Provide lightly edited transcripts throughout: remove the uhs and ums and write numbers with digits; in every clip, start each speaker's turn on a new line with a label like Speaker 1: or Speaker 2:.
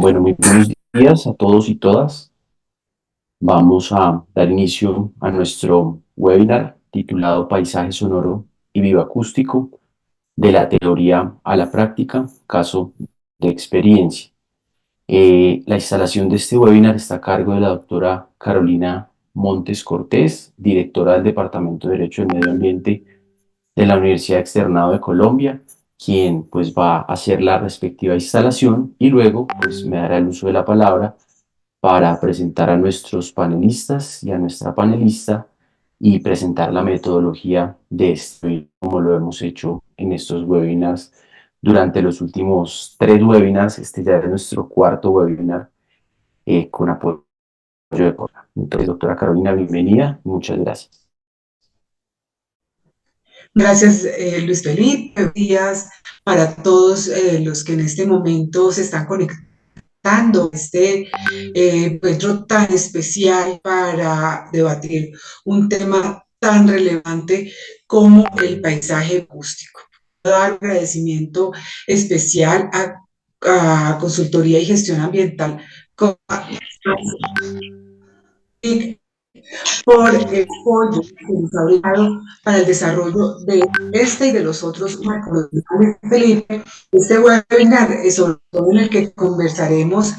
Speaker 1: Bueno, muy buenos días a todos y todas. Vamos a dar inicio a nuestro webinar titulado Paisaje sonoro y bioacústico de la teoría a la práctica, caso de experiencia. La instalación de este webinar está a cargo de la doctora Carolina Montes Cortés, directora del Departamento de Derecho del Medio Ambiente de la Universidad Externado de Colombia, quien pues va a hacer la respectiva instalación y luego pues me dará el uso de la palabra para presentar a nuestros panelistas y a nuestra panelista y presentar la metodología de este, como lo hemos hecho en estos webinars durante los últimos 3 webinars. Este ya es nuestro cuarto webinar con apoyo de Cora. Entonces, doctora Carolina, bienvenida. Muchas gracias.
Speaker 2: Gracias, Luis Felipe. Buenos días para todos los que en este momento se están conectando a este encuentro tan especial para debatir un tema tan relevante como el paisaje acústico. Dar un agradecimiento especial a Consultoría y Gestión Ambiental por el apoyo que nos ha brindado para el desarrollo de este y de los otros macrodocumentales. Felipe, este webinar es sobre todo en el que conversaremos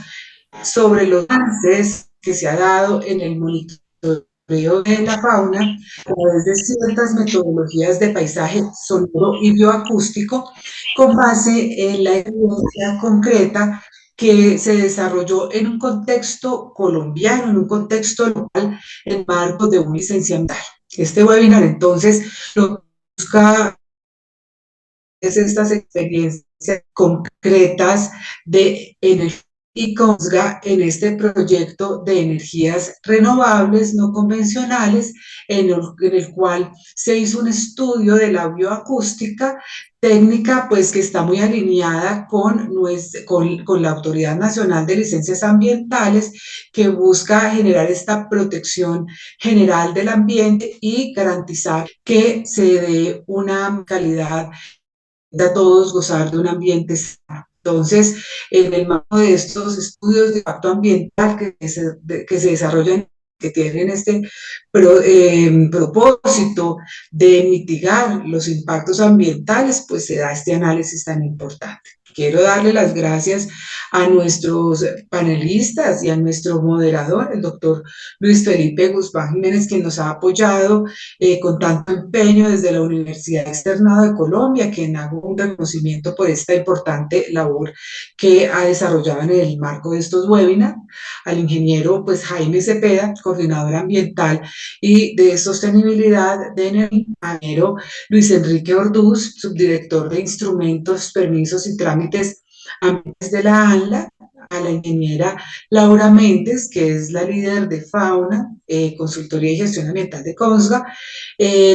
Speaker 2: sobre los avances que se ha dado en el monitoreo de la fauna a través de ciertas metodologías de paisaje sonoro y bioacústico con base en la evidencia concreta que se desarrolló en un contexto colombiano, en un contexto local, en marco de un licenciamiento. Este webinar entonces lo que busca es estas experiencias concretas de energía y CONSGA en este proyecto de energías renovables no convencionales en el cual se hizo un estudio de la bioacústica, técnica pues que está muy alineada con la Autoridad Nacional de Licencias Ambientales, que busca generar esta protección general del ambiente y garantizar que se dé una calidad a todos gozar de un ambiente sano. Entonces, en el marco de estos estudios de impacto ambiental que se desarrollan, que tienen este propósito de mitigar los impactos ambientales, pues se da este análisis tan importante. Quiero darle las gracias a nuestros panelistas y a nuestro moderador, el doctor Luis Felipe Guzmán Jiménez, quien nos ha apoyado con tanto empeño desde la Universidad Externada de Colombia, quien hago un reconocimiento por esta importante labor que ha desarrollado en el marco de estos webinars, al ingeniero pues Jaime Cepeda, coordinador ambiental y de sostenibilidad de energía, al ingeniero Luis Enrique Orduz, subdirector de instrumentos, permisos y trámites ambientales de la ANLA, a la ingeniera Laura Méndez, que es la líder de Fauna, Consultoría y Gestión Ambiental de CONSGA,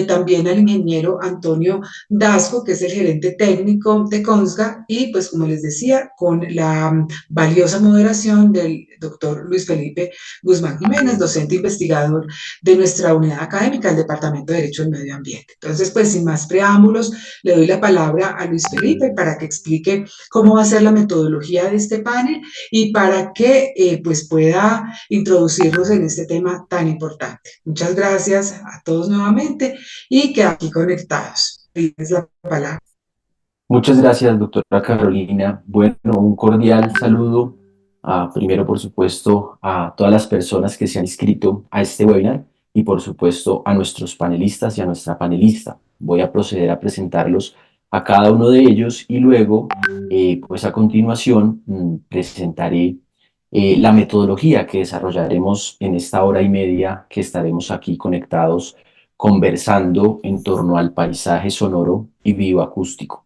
Speaker 2: también al ingeniero Antonio Dasco, que es el gerente técnico de CONSGA, y pues como les decía, con la valiosa moderación del doctor Luis Felipe Guzmán Jiménez, docente investigador de nuestra unidad académica del Departamento de Derecho del Medio Ambiente. Entonces, pues sin más preámbulos, le doy la palabra a Luis Felipe para que explique cómo va a ser la metodología de este panel y para que pues pueda introducirnos en este tema tan importante. Muchas gracias a todos nuevamente y que aquí conectados. Tienes la palabra.
Speaker 1: Muchas gracias, doctora Carolina. Bueno, un cordial saludo primero, por supuesto, a todas las personas que se han inscrito a este webinar y, por supuesto, a nuestros panelistas y a nuestra panelista. Voy a proceder a presentarlos a cada uno de ellos y luego, pues a continuación, presentaré la metodología que desarrollaremos en esta hora y media que estaremos aquí conectados conversando en torno al paisaje sonoro y bioacústico.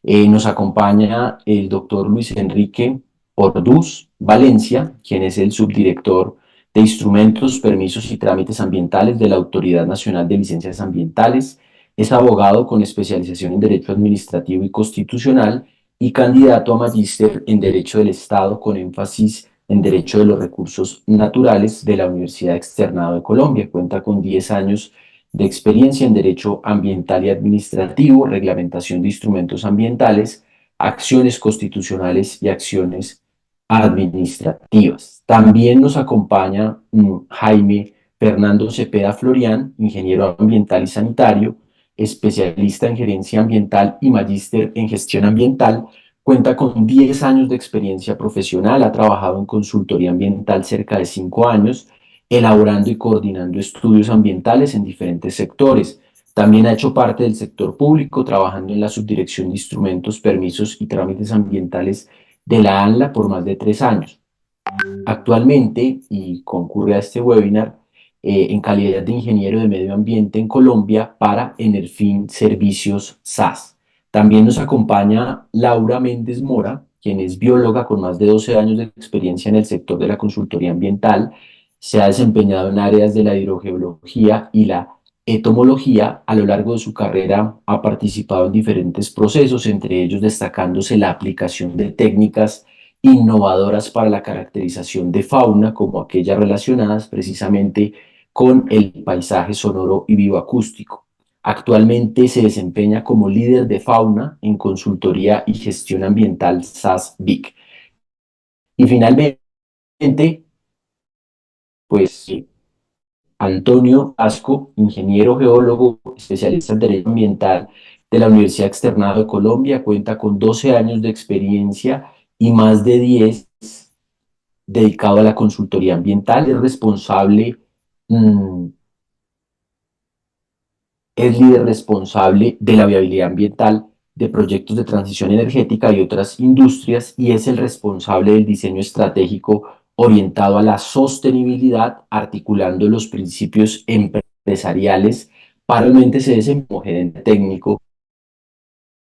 Speaker 1: Nos acompaña el doctor Luis Enrique Orduz Valencia, quien es el subdirector de Instrumentos, Permisos y Trámites Ambientales de la Autoridad Nacional de Licencias Ambientales. Es abogado con especialización en Derecho Administrativo y Constitucional y candidato a magíster en Derecho del Estado con énfasis en Derecho de los Recursos Naturales de la Universidad Externado de Colombia. Cuenta con 10 años de experiencia en Derecho Ambiental y Administrativo, reglamentación de instrumentos ambientales, acciones constitucionales y acciones administrativas. También nos acompaña Jaime Fernando Cepeda Florián, ingeniero ambiental y sanitario, especialista en gerencia ambiental y magíster en gestión ambiental. Cuenta con 10 años de experiencia profesional, ha trabajado en consultoría ambiental cerca de 5 años, elaborando y coordinando estudios ambientales en diferentes sectores. También ha hecho parte del sector público, trabajando en la Subdirección de Instrumentos, Permisos y Trámites Ambientales de la ANLA por más de 3 años. Actualmente, y concurre a este webinar, en calidad de ingeniero de medio ambiente en Colombia para Enerfin Servicios SAS. También nos acompaña Laura Méndez Mora, quien es bióloga con más de 12 años de experiencia en el sector de la consultoría ambiental. Se ha desempeñado en áreas de la hidrogeología y la entomología. A lo largo de su carrera ha participado en diferentes procesos, entre ellos destacándose la aplicación de técnicas innovadoras para la caracterización de fauna, como aquellas relacionadas precisamente con el paisaje sonoro y bioacústico. Actualmente se desempeña como líder de fauna en consultoría y gestión ambiental SAS-BIC. Y finalmente, pues Antonio Asco, ingeniero geólogo, especialista en Derecho Ambiental de la Universidad Externado de Colombia, cuenta con 12 años de experiencia y más de 10 dedicado a la consultoría ambiental. Mm, es líder responsable de la viabilidad ambiental de proyectos de transición energética y otras industrias, y es el responsable del diseño estratégico orientado a la sostenibilidad, articulando los principios empresariales. Paralelamente se desempeña como gerente técnico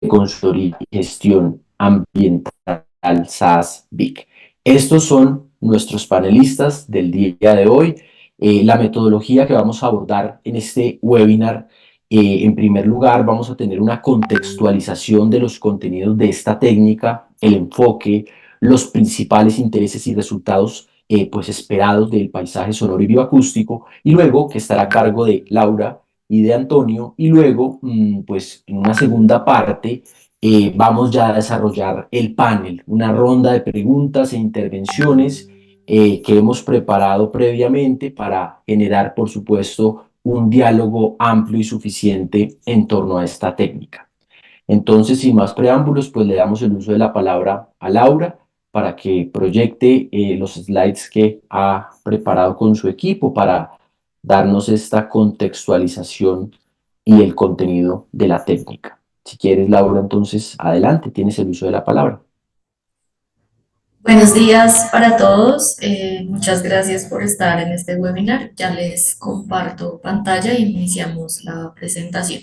Speaker 1: de consultoría y gestión ambiental SAS-BIC. Estos son nuestros panelistas del día de hoy. La metodología que vamos a abordar en este webinar, en primer lugar, vamos a tener una contextualización de los contenidos de esta técnica, el enfoque, los principales intereses y resultados pues esperados del paisaje sonoro y bioacústico, y luego que estará a cargo de Laura y de Antonio, y luego, pues en una segunda parte, vamos ya a desarrollar el panel, una ronda de preguntas e intervenciones que hemos preparado previamente para generar, por supuesto, un diálogo amplio y suficiente en torno a esta técnica. Entonces, sin más preámbulos, pues le damos el uso de la palabra a Laura para que proyecte los slides que ha preparado con su equipo para darnos esta contextualización y el contenido de la técnica. Si quieres, Laura, entonces adelante, tienes el uso de la palabra.
Speaker 3: Buenos días para todos. Muchas gracias por estar en este webinar. Ya les comparto pantalla y iniciamos la presentación.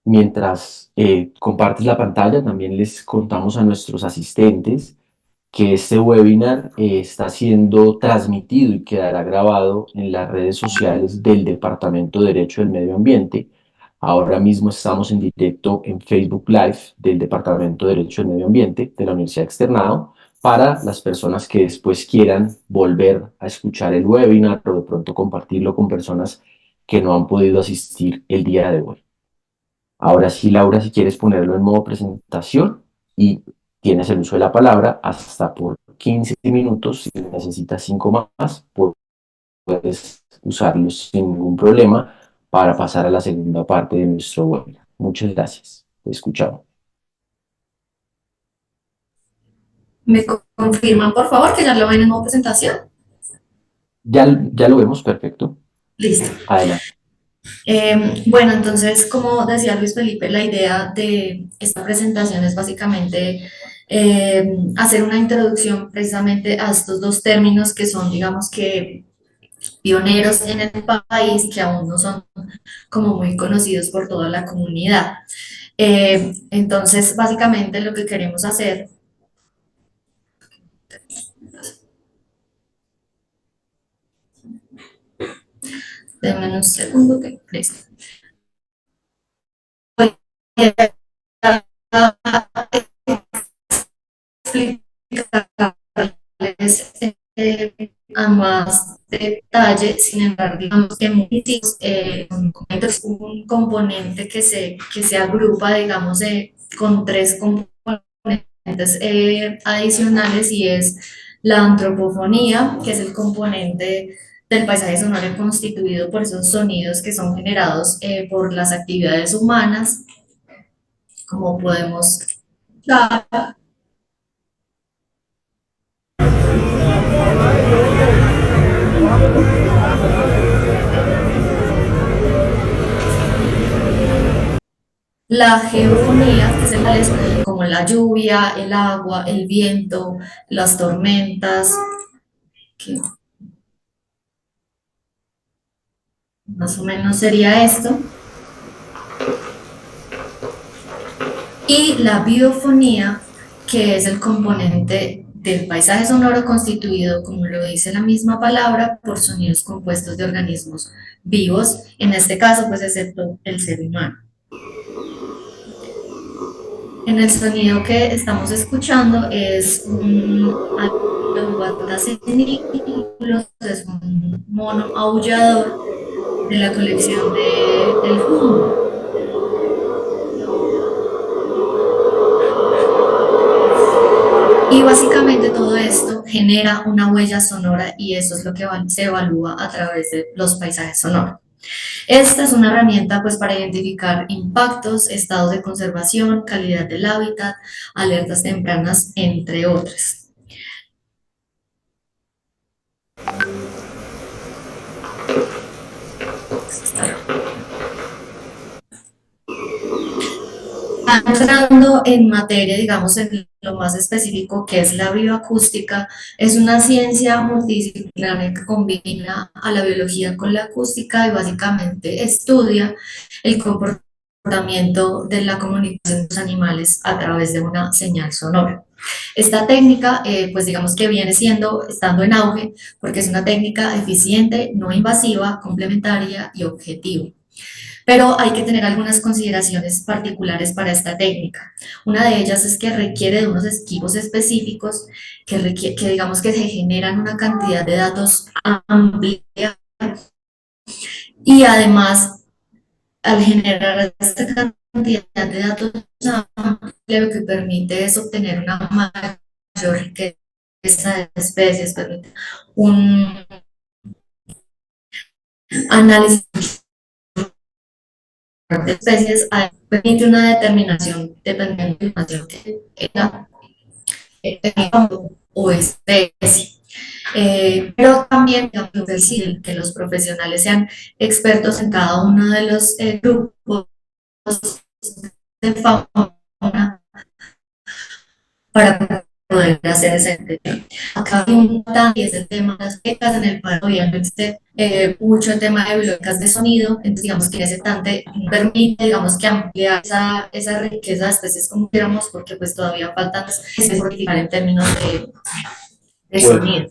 Speaker 1: Mientras compartes la pantalla, también les contamos a nuestros asistentes que este webinar está siendo transmitido y quedará grabado en las redes sociales del Departamento de Derecho del Medio Ambiente. Ahora mismo estamos en directo en Facebook Live del Departamento de Derecho del Medio Ambiente de la Universidad Externado, para las personas que después quieran volver a escuchar el webinar o de pronto compartirlo con personas que no han podido asistir el día de hoy. Ahora sí, Laura, si quieres ponerlo en modo presentación, y tienes el uso de la palabra hasta por 15 minutos. Si necesitas 5 más, puedes usarlos sin ningún problema para pasar a la segunda parte de nuestro webinar. Muchas gracias. Te escuchamos.
Speaker 3: ¿Me confirman, por favor, que ya lo ven en modo presentación?
Speaker 1: Ya lo vemos, perfecto.
Speaker 3: Listo.
Speaker 1: Adelante.
Speaker 3: Bueno, entonces, como decía Luis Felipe, la idea de esta presentación es básicamente hacer una introducción precisamente a estos dos términos que son, digamos que, pioneros en el país, que aún no son como muy conocidos por toda la comunidad. Entonces, básicamente lo que queremos hacer, denme un segundo que listo. Voy a explicarles ambas detalle, sin embargo, digamos que es un componente que se agrupa, digamos, con tres componentes adicionales y es la antropofonía, que es el componente del paisaje sonoro constituido por esos sonidos que son generados por las actividades humanas, como podemos escuchar. La geofonía, que es como la lluvia, el agua, el viento, las tormentas, que más o menos sería esto. Y la biofonía, que es el componente del paisaje sonoro constituido, como lo dice la misma palabra, por sonidos compuestos de organismos vivos, en este caso, pues excepto el ser humano. En el sonido que estamos escuchando es un es un mono aullador de la colección del Humboldt. Y básicamente todo esto genera una huella sonora y eso es lo que se evalúa a través de los paisajes sonoros. Esta es una herramienta pues para identificar impactos, estados de conservación, calidad del hábitat, alertas tempranas, entre otras. Entrando en materia, digamos, en lo más específico que es la bioacústica, es una ciencia multidisciplinaria que combina a la biología con la acústica y básicamente estudia el comportamiento de la comunicación de los animales a través de una señal sonora. Esta técnica, pues digamos que viene estando en auge porque es una técnica eficiente, no invasiva, complementaria y objetiva. Pero hay que tener algunas consideraciones particulares para esta técnica. Una de ellas es que requiere de unos equipos específicos que digamos que se generan una cantidad de datos amplia y además al generar esta cantidad de datos amplia lo que permite es obtener una mayor riqueza de especies, permite un análisis de especies permite una determinación dependiendo de la información que tenga o especie. Pero también es decir que los profesionales sean expertos en cada uno de los grupos de fauna para poder hacer ese entendimiento. Acá hay un tema y es el tema de las becas en el cual obviamente existe mucho tema de bibliotecas de sonido, entonces digamos que ese tante permite digamos que ampliar esa riqueza de especies como queramos porque pues todavía faltan especies por identificar en términos de sonido.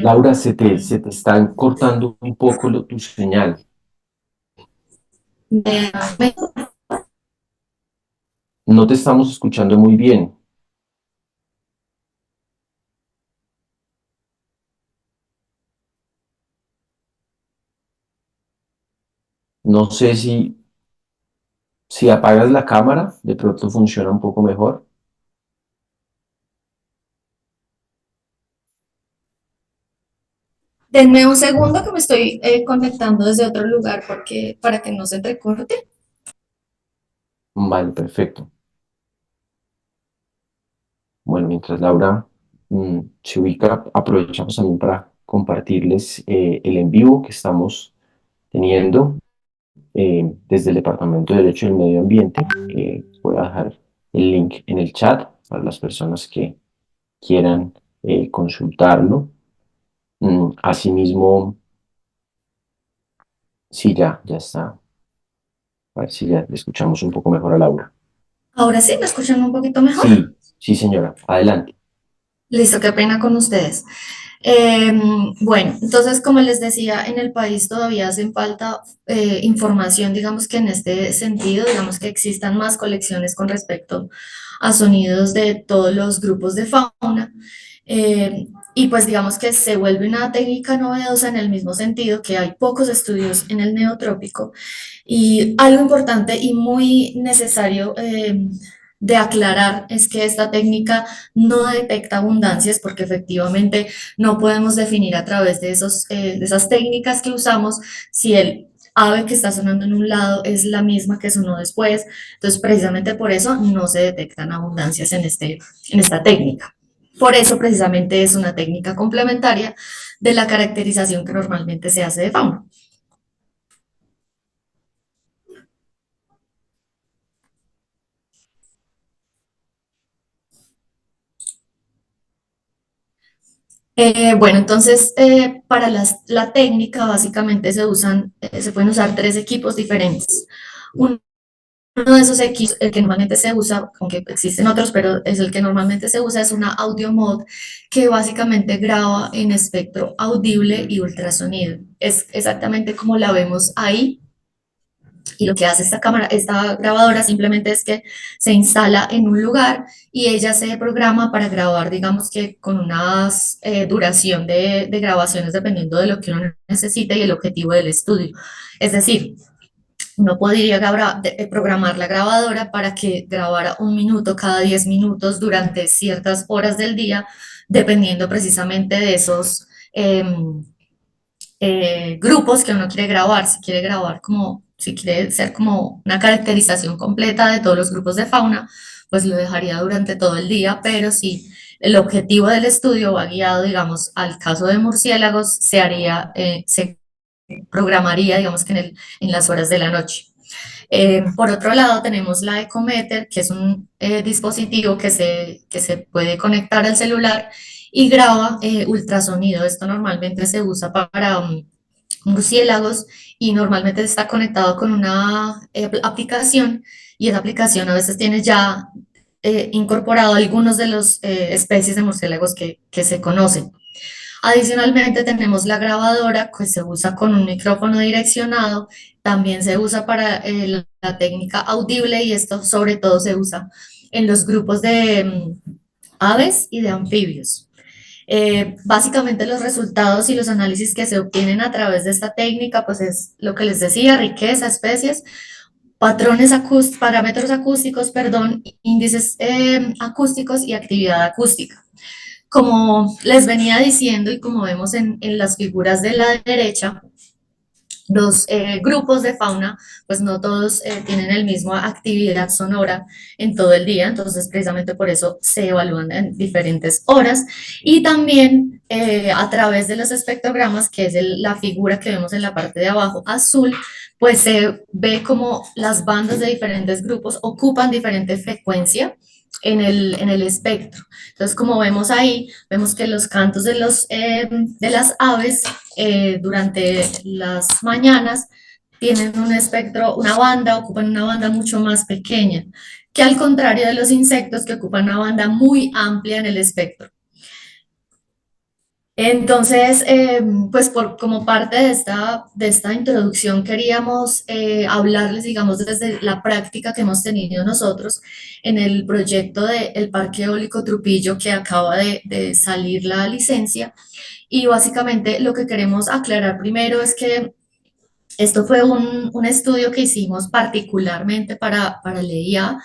Speaker 1: Laura, se te están cortando un poco tu señal. No te estamos escuchando muy bien. No sé si apagas la cámara, de pronto funciona un poco mejor.
Speaker 3: Denme un segundo que me estoy conectando desde otro lugar para que no se entrecorte.
Speaker 1: Vale, perfecto. Bueno, mientras Laura se ubica, aprovechamos también para compartirles el en vivo que estamos teniendo desde el Departamento de Derecho del Medio Ambiente. Voy a dejar el link en el chat para las personas que quieran consultarlo. Asimismo, sí, ya está. A ver si ya le escuchamos un poco mejor a Laura.
Speaker 3: Ahora sí, ¿me escuchan un poquito mejor?
Speaker 1: Sí, señora. Adelante.
Speaker 3: Listo, qué pena con ustedes. Bueno, entonces, como les decía, en el país todavía hacen falta información, digamos que en este sentido, digamos que existan más colecciones con respecto a sonidos de todos los grupos de fauna. Y pues digamos que se vuelve una técnica novedosa en el mismo sentido que hay pocos estudios en el neotrópico y algo importante y muy necesario de aclarar es que esta técnica no detecta abundancias porque efectivamente no podemos definir a través de, de esas técnicas que usamos si el ave que está sonando en un lado es la misma que sonó después. Entonces, precisamente por eso no se detectan abundancias en esta técnica. Por eso, precisamente, es una técnica complementaria de la caracterización que normalmente se hace de fauna. Bueno, entonces para la técnica básicamente se pueden usar tres equipos diferentes. Uno de esos equipos, el que normalmente se usa, aunque existen otros, pero es el que normalmente se usa, es una audio mod que básicamente graba en espectro audible y ultrasonido. Es exactamente como la vemos ahí. Y lo que hace esta cámara, esta grabadora simplemente es que se instala en un lugar y ella se programa para grabar, digamos que con una duración de grabaciones dependiendo de lo que uno necesite y el objetivo del estudio. Es decir, uno podría programar la grabadora para que grabara 1 minuto cada 10 minutos durante ciertas horas del día, dependiendo precisamente de esos grupos que uno quiere grabar, si quiere grabar como, si quiere ser como una caracterización completa de todos los grupos de fauna, pues lo dejaría durante todo el día, pero si el objetivo del estudio va guiado, digamos, al caso de murciélagos, se programaría, digamos que en las horas de la noche. Por otro lado, tenemos la Ecometer, que es un dispositivo que se puede conectar al celular y graba ultrasonido. Esto normalmente se usa para murciélagos y normalmente está conectado con una aplicación y esa aplicación a veces tiene ya incorporado algunos de las especies de murciélagos que se conocen. Adicionalmente tenemos la grabadora que se usa con un micrófono direccionado, también se usa para la técnica audible y esto sobre todo se usa en los grupos de aves y de anfibios. Básicamente los resultados y los análisis que se obtienen a través de esta técnica, pues es lo que les decía, riqueza, especies, parámetros acústicos, perdón, índices acústicos y actividad acústica. Como les venía diciendo y como vemos en las figuras de la derecha, los grupos de fauna, pues no todos tienen el mismo actividad sonora en todo el día, entonces precisamente por eso se evalúan en diferentes horas y también a través de los espectrogramas, que es la figura que vemos en la parte de abajo azul, pues se ve como las bandas de diferentes grupos ocupan diferente frecuencia en el espectro. Entonces, como vemos ahí, vemos que los cantos de las aves durante las mañanas tienen un espectro, una banda, ocupan una banda mucho más pequeña, que al contrario de los insectos que ocupan una banda muy amplia en el espectro. Entonces, pues como parte de esta introducción queríamos hablarles, digamos, desde la práctica que hemos tenido nosotros en el proyecto del Parque Eólico Trupillo que acaba de salir la licencia. Y básicamente lo que queremos aclarar primero es que esto fue un estudio que hicimos particularmente para el EIA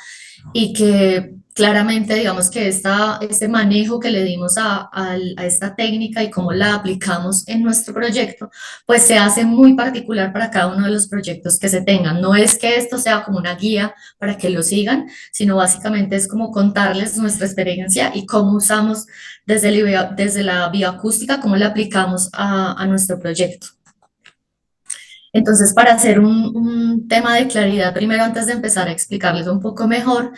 Speaker 3: y que claramente, digamos que este manejo que le dimos a esta técnica y cómo la aplicamos en nuestro proyecto, pues se hace muy particular para cada uno de los proyectos que se tengan. No es que esto sea como una guía para que lo sigan, sino básicamente es como contarles nuestra experiencia y cómo usamos desde la bioacústica, cómo la aplicamos a nuestro proyecto. Entonces, para hacer un tema de claridad, primero antes de empezar a explicarles un poco mejor,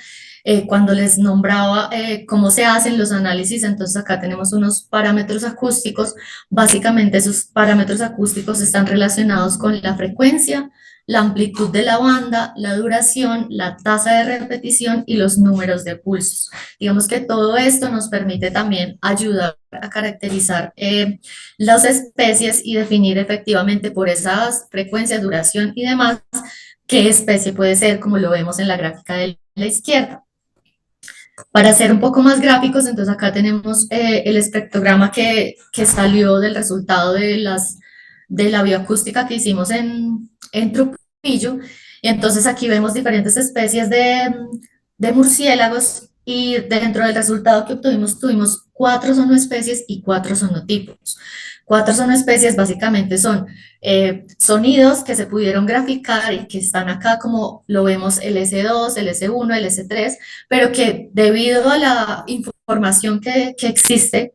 Speaker 3: cuando les nombraba cómo se hacen los análisis, entonces acá tenemos unos parámetros acústicos. Básicamente esos parámetros acústicos están relacionados con la frecuencia, la amplitud de la banda, la duración, la tasa de repetición y los números de pulsos. Digamos que todo esto nos permite también ayudar a caracterizar las especies y definir efectivamente por esas frecuencias, duración y demás qué especie puede ser, como lo vemos en la gráfica de la izquierda. Para ser un poco más gráficos, entonces acá tenemos el espectrograma que salió del resultado de la bioacústica que hicimos en Trujillo. Y entonces aquí vemos diferentes especies de murciélagos y dentro del resultado que obtuvimos tuvimos 4 zoonoespecies y 4 zoonotipos. 4 zoonoespecies básicamente son sonidos que se pudieron graficar y que están acá como lo vemos el S2, el S1, el S3, pero que debido a la información que existe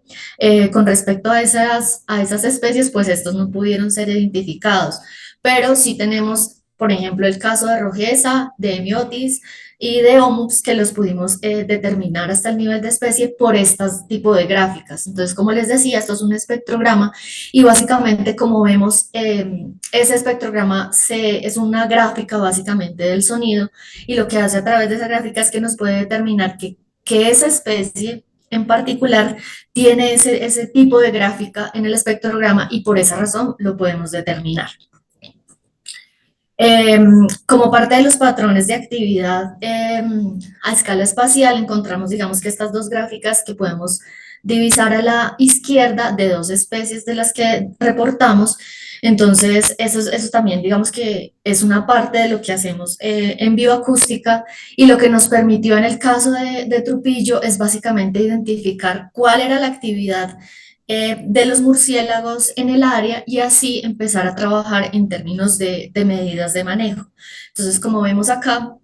Speaker 3: con respecto a esas especies, pues estos no pudieron ser identificados. Pero sí tenemos, por ejemplo, el caso de rojeza, de hemiotis y de homus que los pudimos determinar hasta el nivel de especie por estos tipo de gráficas. Entonces, como les decía, esto es un espectrograma y básicamente como vemos, ese espectrograma es una gráfica básicamente del sonido y lo que hace a través de esa gráfica es que nos puede determinar que esa especie en particular tiene ese tipo de gráfica en el espectrograma y por esa razón lo podemos determinar. Como parte de los patrones de actividad a escala espacial, encontramos, digamos, que estas dos gráficas que podemos divisar a la izquierda de 2 especies de las que reportamos. Entonces, eso también, digamos, que es una parte de lo que hacemos en bioacústica y lo que nos permitió en el caso de Trujillo es básicamente identificar cuál era la actividad de los murciélagos en el área y así empezar a trabajar en términos de medidas de manejo. Entonces, como vemos acá,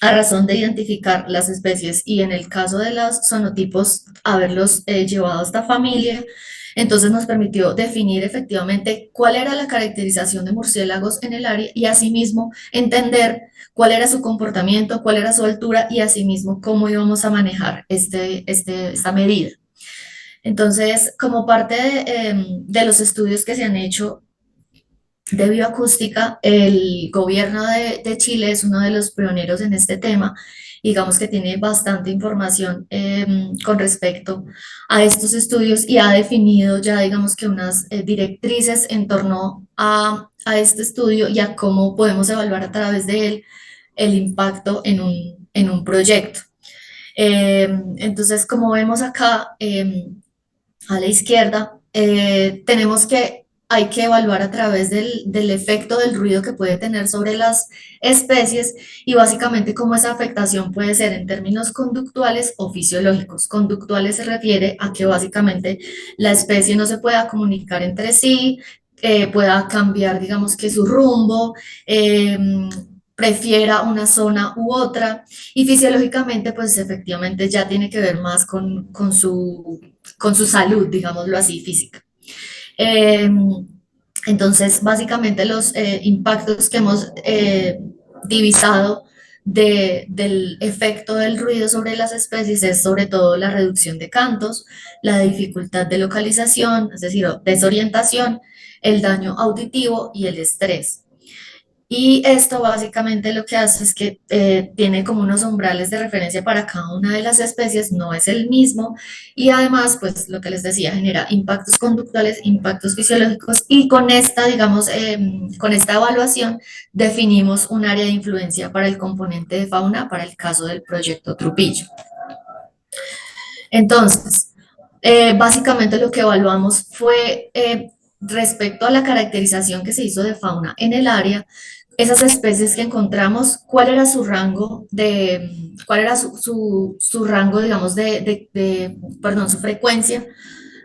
Speaker 3: a razón de identificar las especies y en el caso de los sonotipos, haberlos llevado a esta familia, entonces nos permitió definir efectivamente cuál era la caracterización de murciélagos en el área y asimismo entender cuál era su comportamiento, cuál era su altura y asimismo cómo íbamos a manejar esta medida. Entonces, como parte de los estudios que se han hecho de bioacústica, el gobierno de Chile es uno de los pioneros en este tema. Digamos que tiene bastante información con respecto a estos estudios y ha definido ya, digamos que unas directrices en torno a este estudio y a cómo podemos evaluar a través de él el impacto en un proyecto. Entonces, como vemos acá, a la izquierda, tenemos que hay que evaluar a través del efecto del ruido que puede tener sobre las especies y básicamente cómo esa afectación puede ser en términos conductuales o fisiológicos. Conductuales se refiere a que básicamente la especie no se pueda comunicar entre sí, pueda cambiar, digamos que su rumbo, prefiera una zona u otra y fisiológicamente pues efectivamente ya tiene que ver más con su salud, digámoslo así, física. Eh, entonces, básicamente los impactos que hemos divisado del efecto del ruido sobre las especies es sobre todo la reducción de cantos, la dificultad de localización, es decir, desorientación, el daño auditivo y el estrés. Y esto básicamente lo que hace es que tiene como unos umbrales de referencia para cada una de las especies, no es el mismo y además, pues lo que les decía, genera impactos conductuales, impactos fisiológicos y con esta, digamos, con esta evaluación definimos un área de influencia para el componente de fauna para el caso del proyecto Trujillo. Entonces, básicamente lo que evaluamos fue respecto a la caracterización que se hizo de fauna en el área, esas especies que encontramos, cuál era su rango cuál era su rango, digamos, perdón, su frecuencia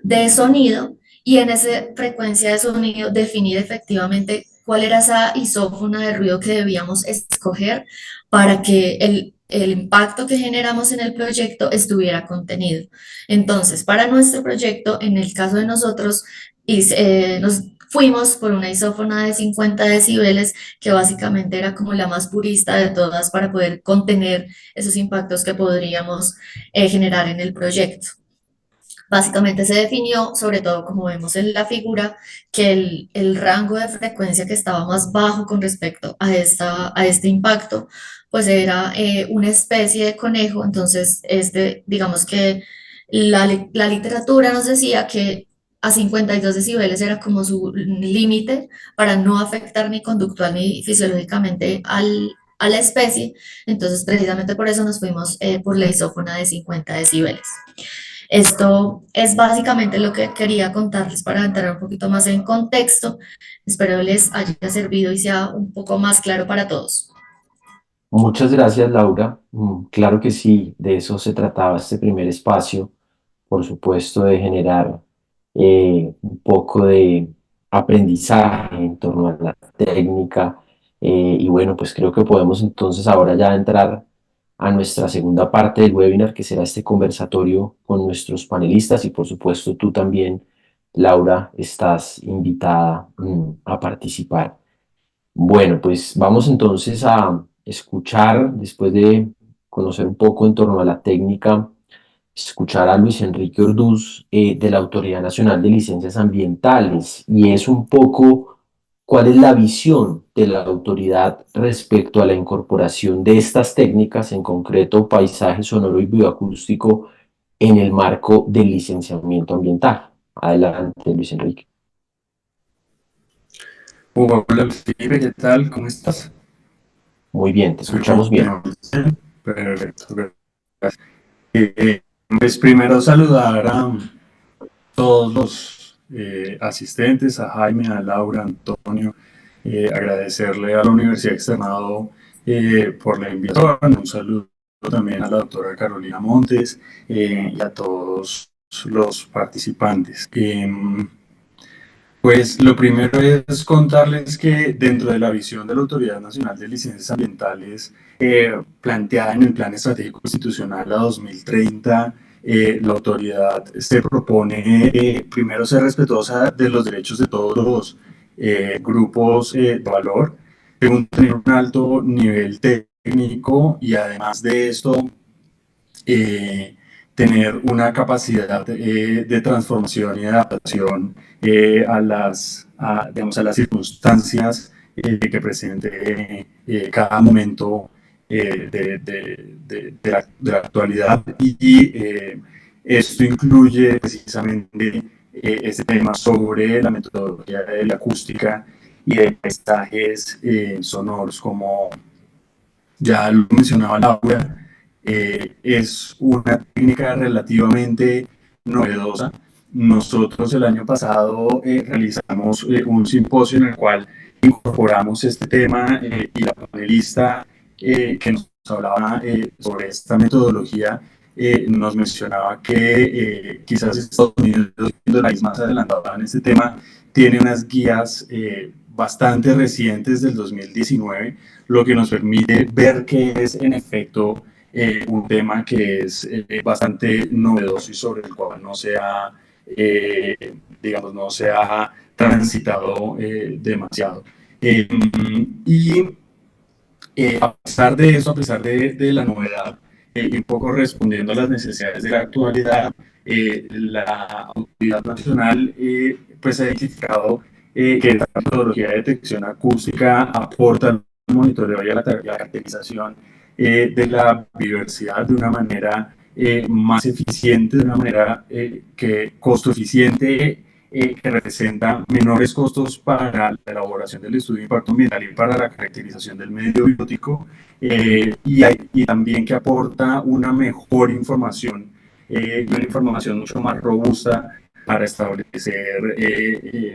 Speaker 3: de sonido, y en esa frecuencia de sonido definir efectivamente cuál era esa isófona de ruido que debíamos escoger para que el impacto que generamos en el proyecto estuviera contenido. Entonces, para nuestro proyecto, en el caso de nosotros, nos fuimos por una isófona de 50 decibeles, que básicamente era como la más purista de todas para poder contener esos impactos que podríamos generar en el proyecto. Básicamente se definió, sobre todo como vemos en la figura, que el rango de frecuencia que estaba más bajo con respecto a este impacto, pues era una especie de conejo. Entonces, digamos que la literatura nos decía que a 52 decibeles era como su límite para no afectar ni conductual ni fisiológicamente a la especie, entonces precisamente por eso nos fuimos por la isófona de 50 decibeles. Esto es básicamente lo que quería contarles para entrar un poquito más en contexto. Espero les haya servido y sea un poco más claro para todos.
Speaker 1: Muchas gracias, Laura. Claro que sí, de eso se trataba este primer espacio, por supuesto, de generar un poco de aprendizaje en torno a la técnica. Y bueno, pues creo que podemos entonces ahora ya entrar a nuestra segunda parte del webinar, que será este conversatorio con nuestros panelistas y por supuesto tú también, Laura, estás invitada a participar. Bueno, pues vamos entonces a escuchar, después de conocer un poco en torno a la técnica, escuchar a Luis Enrique Orduz de la Autoridad Nacional de Licencias Ambientales, y es un poco cuál es la visión de la autoridad respecto a la incorporación de estas técnicas, en concreto paisaje sonoro y bioacústico, en el marco del licenciamiento ambiental. Adelante, Luis Enrique.
Speaker 4: Hola, Felipe, ¿qué tal? ¿Cómo estás?
Speaker 1: Muy bien, te escuchamos bien.
Speaker 4: Perfecto, gracias. Pues primero saludar a todos los asistentes, a Jaime, a Laura, a Antonio, agradecerle a la Universidad Externado por la invitación, un saludo también a la doctora Carolina Montes y a todos los participantes. Pues lo primero es contarles que dentro de la visión de la Autoridad Nacional de Licencias Ambientales, planteada en el Plan Estratégico Institucional a 2030, la autoridad se propone primero ser respetuosa de los derechos de todos los grupos de valor, segundo tener un alto nivel técnico y además de esto eh, tener una capacidad de transformación y de adaptación digamos, a las circunstancias que presente cada momento de la actualidad. Esto incluye precisamente este tema sobre la metodología de la acústica y de paisajes sonoros, como ya lo mencionaba Laura. Es una técnica relativamente novedosa. Nosotros el año pasado realizamos un simposio en el cual incorporamos este tema y la panelista que nos hablaba sobre esta metodología nos mencionaba que quizás Estados Unidos, siendo el país más adelantado en este tema, tiene unas guías bastante recientes del 2019, lo que nos permite ver que es en efecto un tema que es bastante novedoso y sobre el cual no se ha, digamos, no se ha transitado demasiado. Y a pesar de eso, a pesar de la novedad, y un poco respondiendo a las necesidades de la actualidad, la Autoridad Nacional pues ha identificado que esta metodología de detección acústica aporta al monitoreo y a la caracterización de la biodiversidad de una manera más eficiente, de una manera que costo eficiente, que representa menores costos para la elaboración del estudio de impacto ambiental y para la caracterización del medio biótico, y también que aporta una mejor información, una información mucho más robusta para establecer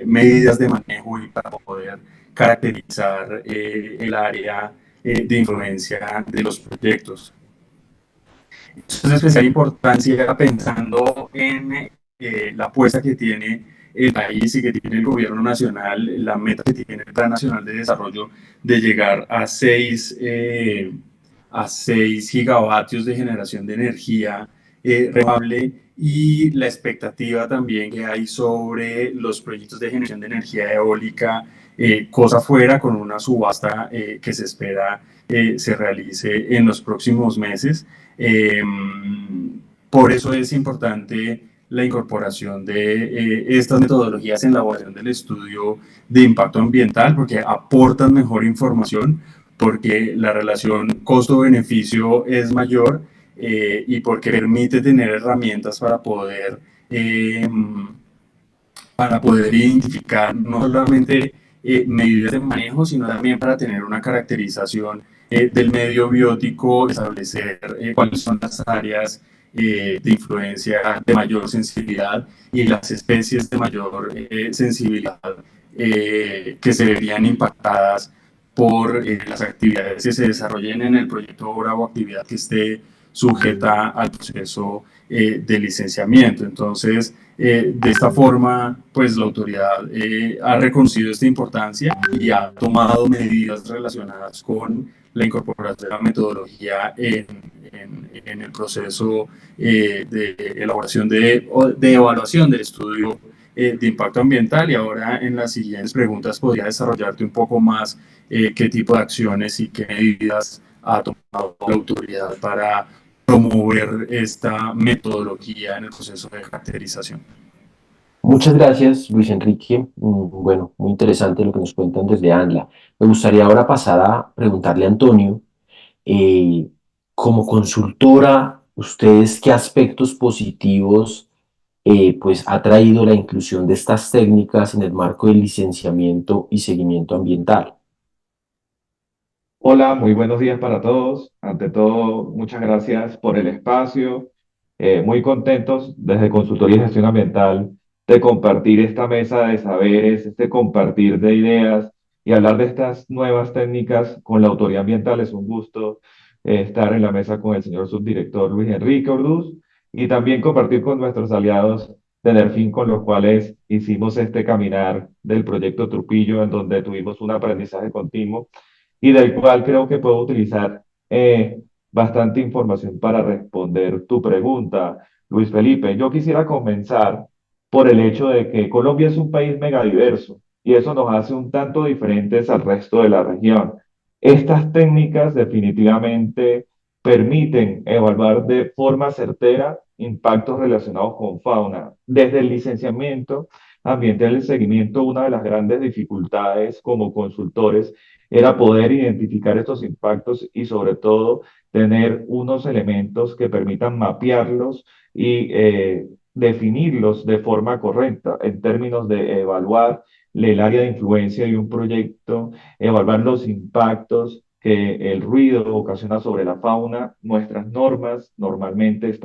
Speaker 4: medidas de manejo y para poder caracterizar el área de influencia de los proyectos. Es de especial importancia pensando en la apuesta que tiene el país y que tiene el gobierno nacional, la meta que tiene el Plan Nacional de Desarrollo de llegar a 6 gigavatios de generación de energía renovable, y la expectativa también que hay sobre los proyectos de generación de energía eólica, cosa fuera, con una subasta que se espera se realice en los próximos meses. Por eso es importante la incorporación de estas metodologías en la elaboración del estudio de impacto ambiental, porque aportan mejor información, porque la relación costo-beneficio es mayor y porque permite tener herramientas para poder identificar no solamente medidas de manejo, sino también para tener una caracterización del medio biótico, establecer cuáles son las áreas de influencia de mayor sensibilidad y las especies de mayor sensibilidad que se verían impactadas por las actividades que se desarrollen en el proyecto obra o actividad que esté sujeta al proceso de licenciamiento. Entonces, de esta forma, pues la autoridad ha reconocido esta importancia y ha tomado medidas relacionadas con la incorporación de la metodología en el proceso de elaboración de evaluación del estudio de impacto ambiental. Y ahora en las siguientes preguntas podría desarrollarte un poco más qué tipo de acciones y qué medidas ha tomado la autoridad para promover esta metodología en el proceso de caracterización.
Speaker 1: Muchas gracias, Luis Enrique. Bueno, muy interesante lo que nos cuentan desde ANLA. Me gustaría ahora pasar a preguntarle a Antonio, eh, como consultora, ¿ustedes qué aspectos positivos pues ha traído la inclusión de estas técnicas en el marco del licenciamiento y seguimiento ambiental?
Speaker 5: Hola, muy buenos días para todos. Ante todo, muchas gracias por el espacio. Muy contentos desde Consultoría y Gestión Ambiental de compartir esta mesa de saberes, este compartir de ideas y hablar de estas nuevas técnicas con la autoridad ambiental. Es un gusto estar en la mesa con el señor subdirector Luis Enrique Orduz y también compartir con nuestros aliados de Nerfin, con los cuales hicimos este caminar del proyecto Trupillo, en donde tuvimos un aprendizaje continuo y del cual creo que puedo utilizar bastante información para responder tu pregunta, Luis Felipe. Yo quisiera comenzar por el hecho de que Colombia es un país megadiverso y eso nos hace un tanto diferentes al resto de la región. Estas técnicas definitivamente permiten evaluar de forma certera impactos relacionados con fauna. Desde el licenciamiento ambiental y el seguimiento, una de las grandes dificultades como consultores era poder identificar estos impactos y sobre todo tener unos elementos que permitan mapearlos y definirlos de forma correcta en términos de evaluar el área de influencia de un proyecto, evaluar los impactos que el ruido ocasiona sobre la fauna. Nuestras normas normalmente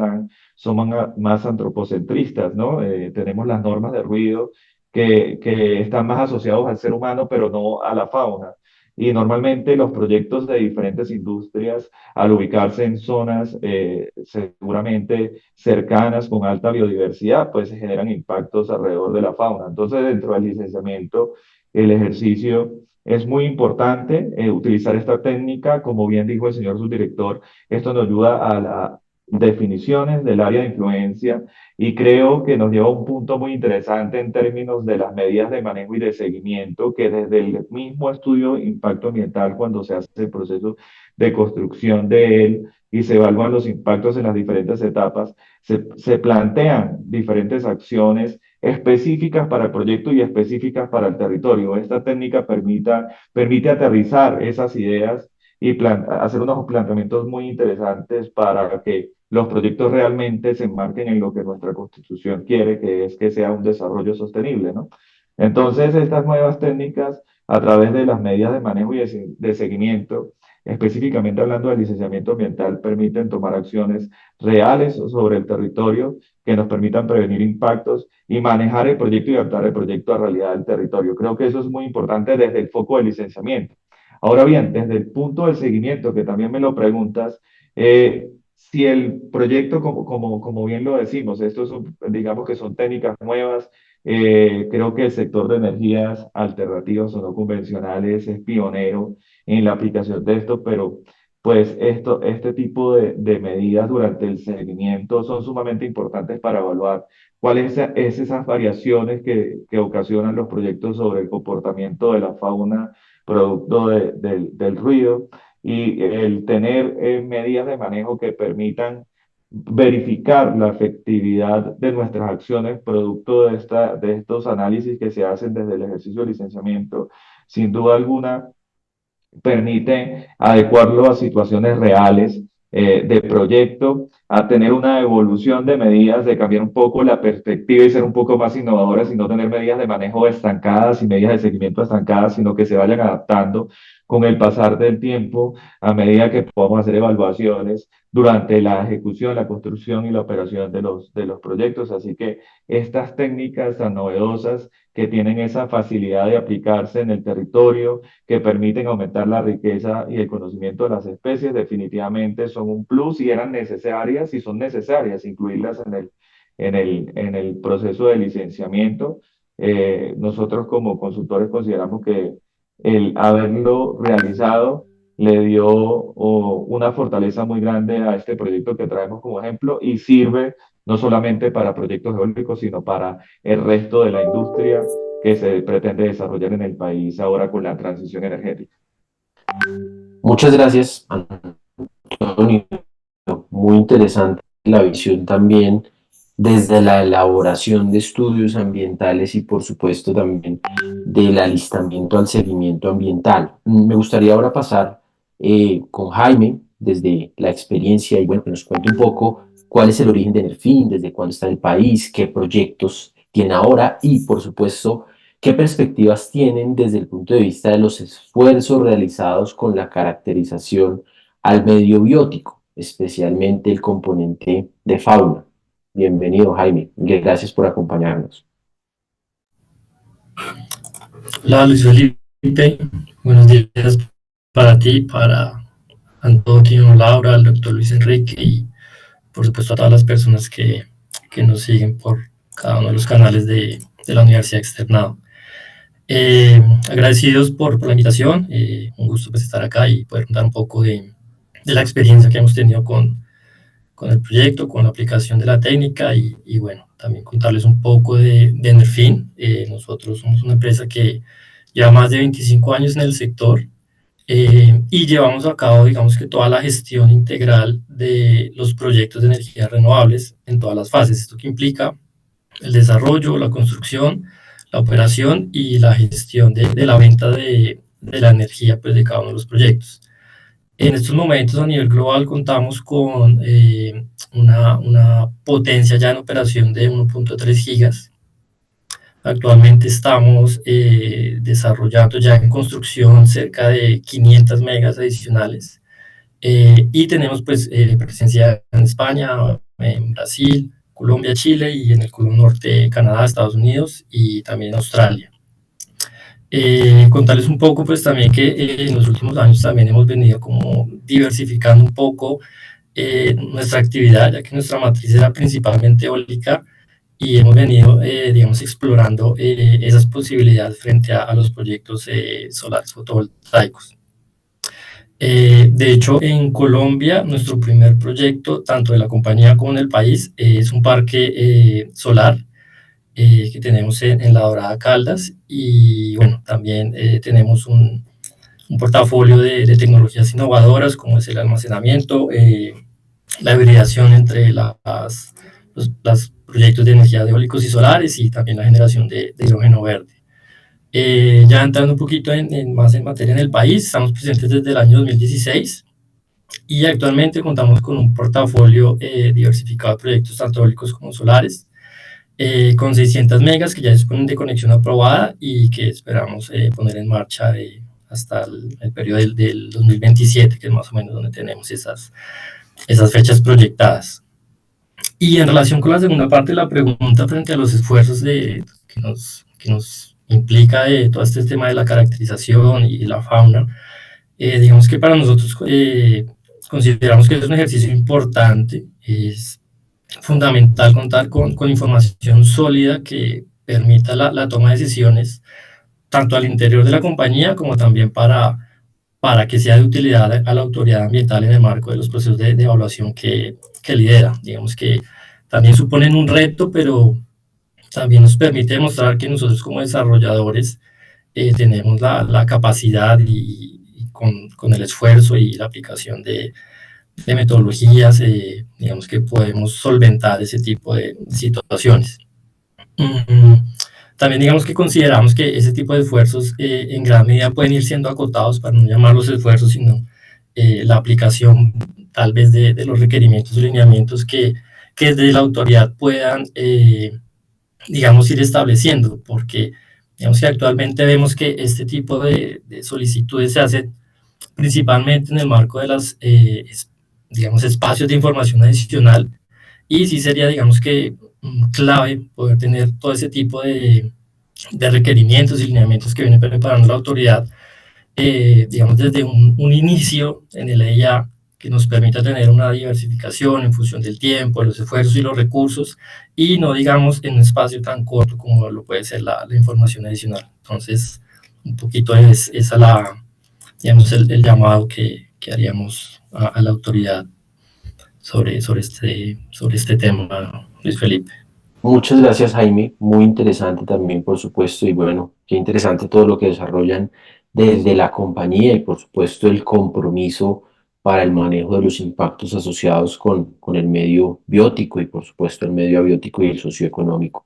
Speaker 5: son más antropocentristas, ¿no? Tenemos las normas de ruido que están más asociados al ser humano, pero no a la fauna. Y normalmente los proyectos de diferentes industrias, al ubicarse en zonas seguramente cercanas con alta biodiversidad, pues se generan impactos alrededor de la fauna. Entonces, dentro del licenciamiento, el ejercicio es muy importante utilizar esta técnica. Como bien dijo el señor subdirector, esto nos ayuda a las definiciones del área de influencia y creo que nos lleva a un punto muy interesante en términos de las medidas de manejo y de seguimiento, que desde el mismo estudio de impacto ambiental, cuando se hace el proceso de construcción de él y se evalúan los impactos en las diferentes etapas, se plantean diferentes acciones específicas para el proyecto y específicas para el territorio. Esta técnica permite aterrizar esas ideas y hacer unos planteamientos muy interesantes para que los proyectos realmente se enmarquen en lo que nuestra Constitución quiere, que es que sea un desarrollo sostenible, ¿no? Entonces, estas nuevas técnicas, a través de las medidas de manejo y de seguimiento, específicamente hablando del licenciamiento ambiental, permiten tomar acciones reales sobre el territorio que nos permitan prevenir impactos y manejar el proyecto y adaptar el proyecto a la realidad del territorio. Creo que eso es muy importante desde el foco del licenciamiento. Ahora bien, desde el punto del seguimiento, que también me lo preguntas, si el proyecto, como bien lo decimos, estos son, digamos que son técnicas nuevas, creo que el sector de energías alternativas o no convencionales es pionero en la aplicación de esto, pero pues este tipo de medidas durante el seguimiento son sumamente importantes para evaluar cuáles es esas variaciones que ocasionan los proyectos sobre el comportamiento de la fauna producto del ruido y el tener medidas de manejo que permitan verificar la efectividad de nuestras acciones producto de estos análisis que se hacen desde el ejercicio de licenciamiento, sin duda alguna permite adecuarlo a situaciones reales de proyecto a tener una evolución de medidas, de cambiar un poco la perspectiva y ser un poco más innovadoras y no tener medidas de manejo estancadas y medidas de seguimiento estancadas, sino que se vayan adaptando con el pasar del tiempo a medida que podamos hacer evaluaciones durante la ejecución, la construcción y la operación de los proyectos. Así que estas técnicas tan novedosas que tienen esa facilidad de aplicarse en el territorio, que permiten aumentar la riqueza y el conocimiento de las especies, definitivamente son un plus y eran necesarias y son necesarias incluirlas en el proceso de licenciamiento. Nosotros como consultores consideramos que el haberlo realizado le dio una fortaleza muy grande a este proyecto que traemos como ejemplo y sirve no solamente para proyectos eólicos, sino para el resto de la industria que se pretende desarrollar en el país ahora con la transición energética.
Speaker 1: Muchas gracias, Antonio. Muy interesante la visión también desde la elaboración de estudios ambientales y por supuesto también del alistamiento al seguimiento ambiental. Me gustaría ahora pasar con Jaime desde la experiencia y bueno, que nos cuente un poco cuál es el origen de Nerfin, desde cuándo está en el país, qué proyectos tiene ahora y por supuesto qué perspectivas tienen desde el punto de vista de los esfuerzos realizados con la caracterización al medio biótico, especialmente el componente de fauna. Bienvenido, Jaime. Gracias por acompañarnos.
Speaker 6: Hola, Luis Felipe. Buenos días para ti, para Antonio, Laura, al doctor Luis Enrique y, por supuesto, a todas las personas que nos siguen por cada uno de los canales de la Universidad Externado. Agradecidos por la invitación. Un gusto pues, estar acá y poder contar un poco de la experiencia que hemos tenido con el proyecto, con la aplicación de la técnica y bueno, también contarles un poco de Nerfin. Nosotros somos una empresa que lleva más de 25 años en el sector y llevamos a cabo, digamos que toda la gestión integral de los proyectos de energías renovables en todas las fases. Esto que implica el desarrollo, la construcción, la operación y la gestión de la venta de la energía pues, de cada uno de los proyectos. En estos momentos a nivel global contamos con una potencia ya en operación de 1.3 gigas. Actualmente estamos desarrollando ya en construcción cerca de 500 megas adicionales y tenemos pues presencia en España, en Brasil, Colombia, Chile y en el Cono Norte, Canadá, Estados Unidos y también Australia. Contarles un poco pues también que en los últimos años también hemos venido como diversificando un poco nuestra actividad, ya que nuestra matriz era principalmente eólica y hemos venido, digamos, explorando esas posibilidades frente a los proyectos solares fotovoltaicos. De hecho, en Colombia, nuestro primer proyecto, tanto de la compañía como en el país, es un parque solar que tenemos en La Dorada Caldas y bueno, también tenemos un portafolio de tecnologías innovadoras como es el almacenamiento, la hibridación entre los proyectos de energía eólicos y solares y también la generación de hidrógeno verde. Ya entrando un poquito más en materia en el país, estamos presentes desde el año 2016 y actualmente contamos con un portafolio diversificado de proyectos tanto eólicos como solares, con 600 megas que ya disponen de conexión aprobada y que esperamos poner en marcha hasta el periodo del 2027, que es más o menos donde tenemos esas fechas proyectadas. Y en relación con la segunda parte de la pregunta frente a los esfuerzos que nos implica todo este tema de la caracterización y la fauna, digamos que para nosotros consideramos que es un ejercicio importante, es fundamental contar con información sólida que permita la toma de decisiones tanto al interior de la compañía como también para que sea de utilidad a la autoridad ambiental en el marco de los procesos de evaluación que lidera. Digamos que también suponen un reto, pero también nos permite demostrar que nosotros como desarrolladores tenemos la capacidad y con el esfuerzo y la aplicación de metodologías, digamos que podemos solventar ese tipo de situaciones. También digamos que consideramos que ese tipo de esfuerzos en gran medida pueden ir siendo acotados, para no llamarlos esfuerzos, sino la aplicación tal vez de los requerimientos y lineamientos que desde la autoridad puedan, digamos, ir estableciendo, porque digamos que actualmente vemos que este tipo de solicitudes se hacen principalmente en el marco de las, digamos, espacios de información adicional, y sí sería, digamos que, clave poder tener todo ese tipo de requerimientos y lineamientos que viene preparando la autoridad, digamos, desde un inicio en el EIA, que nos permita tener una diversificación en función del tiempo, los esfuerzos y los recursos, y no, digamos, en un espacio tan corto como lo puede ser la información adicional. Entonces, un poquito es esa la, digamos, el llamado que haríamos a la autoridad sobre este tema, Luis Felipe.
Speaker 1: Muchas gracias, Jaime. Muy interesante también, por supuesto, y bueno, qué interesante todo lo que desarrollan desde la compañía y, por supuesto, el compromiso para el manejo de los impactos asociados con el medio biótico y, por supuesto, el medio abiótico y el socioeconómico.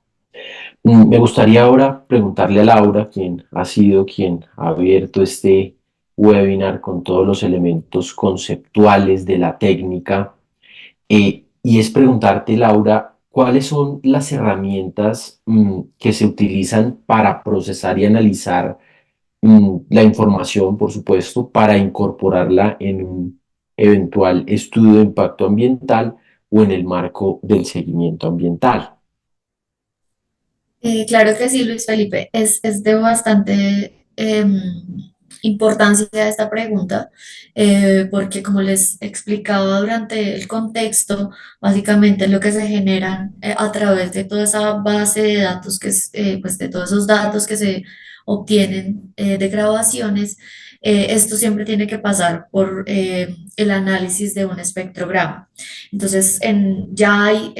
Speaker 1: Me gustaría ahora preguntarle a Laura, quien ha sido quien ha abierto este webinar con todos los elementos conceptuales de la técnica, y es preguntarte, Laura, ¿cuáles son las herramientas que se utilizan para procesar y analizar la información, por supuesto, para incorporarla en un eventual estudio de impacto ambiental o en el marco del seguimiento ambiental?
Speaker 3: Claro que sí, Luis Felipe. Es de bastante importancia esta pregunta, porque como les explicaba durante el contexto, básicamente lo que se generan a través de toda esa base de datos, que es, pues de todos esos datos que se obtienen de grabaciones, esto siempre tiene que pasar por el análisis de un espectrograma. Entonces, ya hay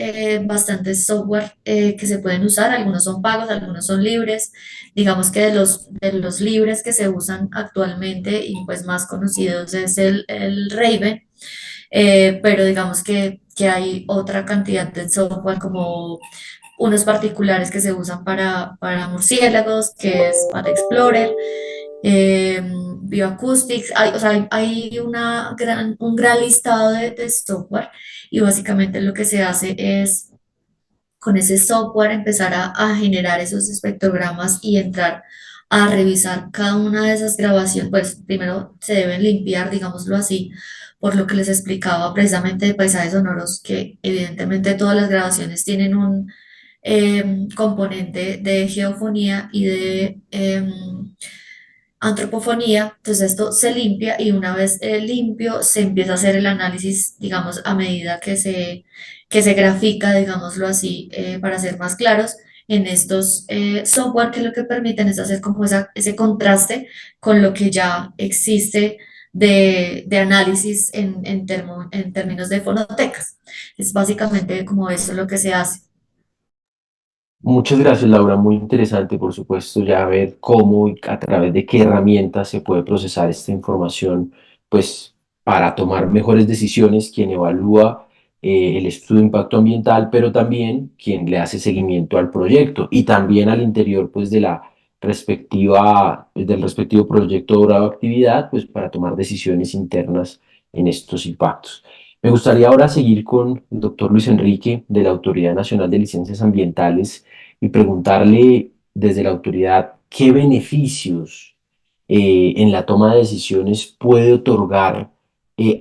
Speaker 3: bastantes software que se pueden usar, algunos son pagos, algunos son libres. Digamos que de los libres que se usan actualmente y pues más conocidos es el Raven, pero digamos que hay otra cantidad de software como unos particulares que se usan para murciélagos, que es para Explorer, eh, Bioacoustics, o sea, hay un gran listado de software, y básicamente lo que se hace es con ese software empezar a generar esos espectrogramas y entrar a revisar cada una de esas grabaciones. Pues primero se deben limpiar, digámoslo así, por lo que les explicaba precisamente de paisajes sonoros, que evidentemente todas las grabaciones tienen un componente de geofonía y de antropofonía. Entonces esto se limpia, y una vez limpio se empieza a hacer el análisis, digamos, a medida que se grafica, digámoslo así, para ser más claros, en estos software, que lo que permiten es hacer como ese contraste con lo que ya existe de análisis en términos de fonotecas. Es básicamente como eso lo que se hace.
Speaker 1: Muchas gracias, Laura. Muy interesante, por supuesto, ya ver cómo y a través de qué herramientas se puede procesar esta información, pues para tomar mejores decisiones, quien evalúa el estudio de impacto ambiental, pero también quien le hace seguimiento al proyecto y también al interior, pues, de la del respectivo proyecto o actividad, pues, para tomar decisiones internas en estos impactos. Me gustaría ahora seguir con el doctor Luis Enrique de la Autoridad Nacional de Licencias Ambientales y preguntarle desde la autoridad qué beneficios en la toma de decisiones puede otorgar,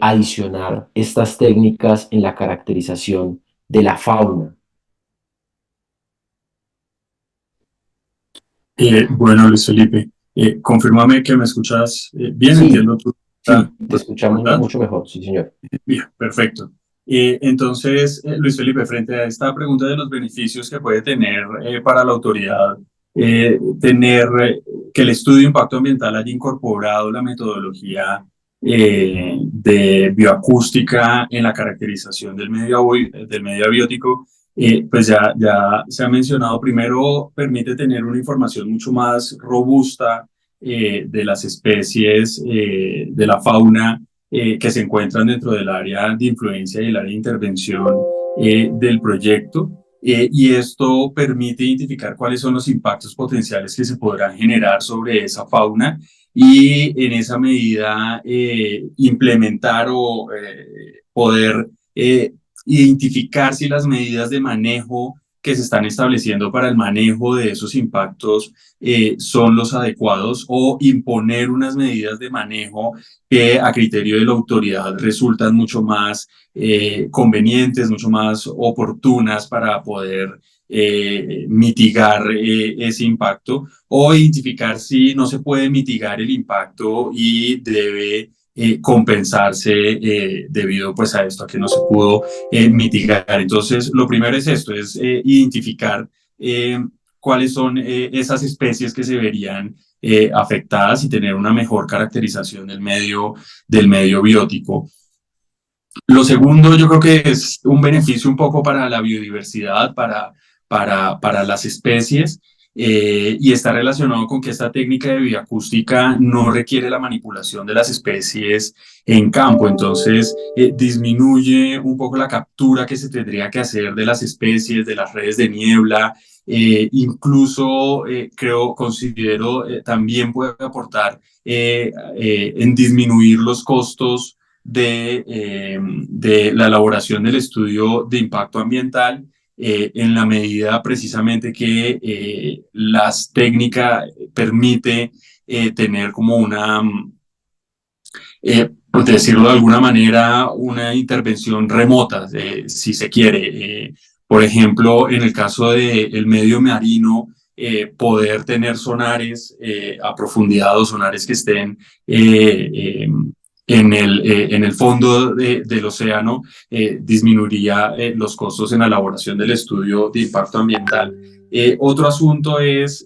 Speaker 1: adicionar estas técnicas en la caracterización de la fauna.
Speaker 4: Bueno, Luis Felipe, confírmame que me escuchas bien,
Speaker 1: Sí,
Speaker 4: entiendo tu
Speaker 1: sí, te escuchamos
Speaker 4: ¿verdad?
Speaker 1: mucho mejor, sí, señor.
Speaker 4: Bien, perfecto. Entonces, Luis Felipe, frente a esta pregunta de los beneficios que puede tener para la autoridad, tener que el estudio de impacto ambiental haya incorporado la metodología de bioacústica en la caracterización del medio abiótico, pues ya se ha mencionado. Primero, permite tener una información mucho más robusta de las especies de la fauna que se encuentran dentro del área de influencia y el área de intervención del proyecto. Y esto permite identificar cuáles son los impactos potenciales que se podrán generar sobre esa fauna y en esa medida implementar o poder identificar si las medidas de manejo que se están estableciendo para el manejo de esos impactos son los adecuados, o imponer unas medidas de manejo que a criterio de la autoridad resultan mucho más convenientes, mucho más oportunas para poder mitigar ese impacto, o identificar si no se puede mitigar el impacto y debe compensarse debido pues a esto, a que no se pudo mitigar. Entonces, lo primero es esto, es identificar cuáles son esas especies que se verían afectadas y tener una mejor caracterización del medio biótico. Lo segundo, yo creo que es un beneficio un poco para la biodiversidad, para las especies, y está relacionado con que esta técnica de bioacústica no requiere la manipulación de las especies en campo. Entonces disminuye un poco la captura que se tendría que hacer de las especies, de las redes de niebla. Incluso considero también puede aportar en disminuir los costos de la elaboración del estudio de impacto ambiental, en la medida precisamente que las técnicas permite tener como una, por decirlo de alguna manera, una intervención remota, si se quiere. Por ejemplo, en el caso del medio marino, poder tener sonares a profundidad, o sonares que estén en el fondo del océano, disminuiría los costos en la elaboración del estudio de impacto ambiental. Otro asunto es,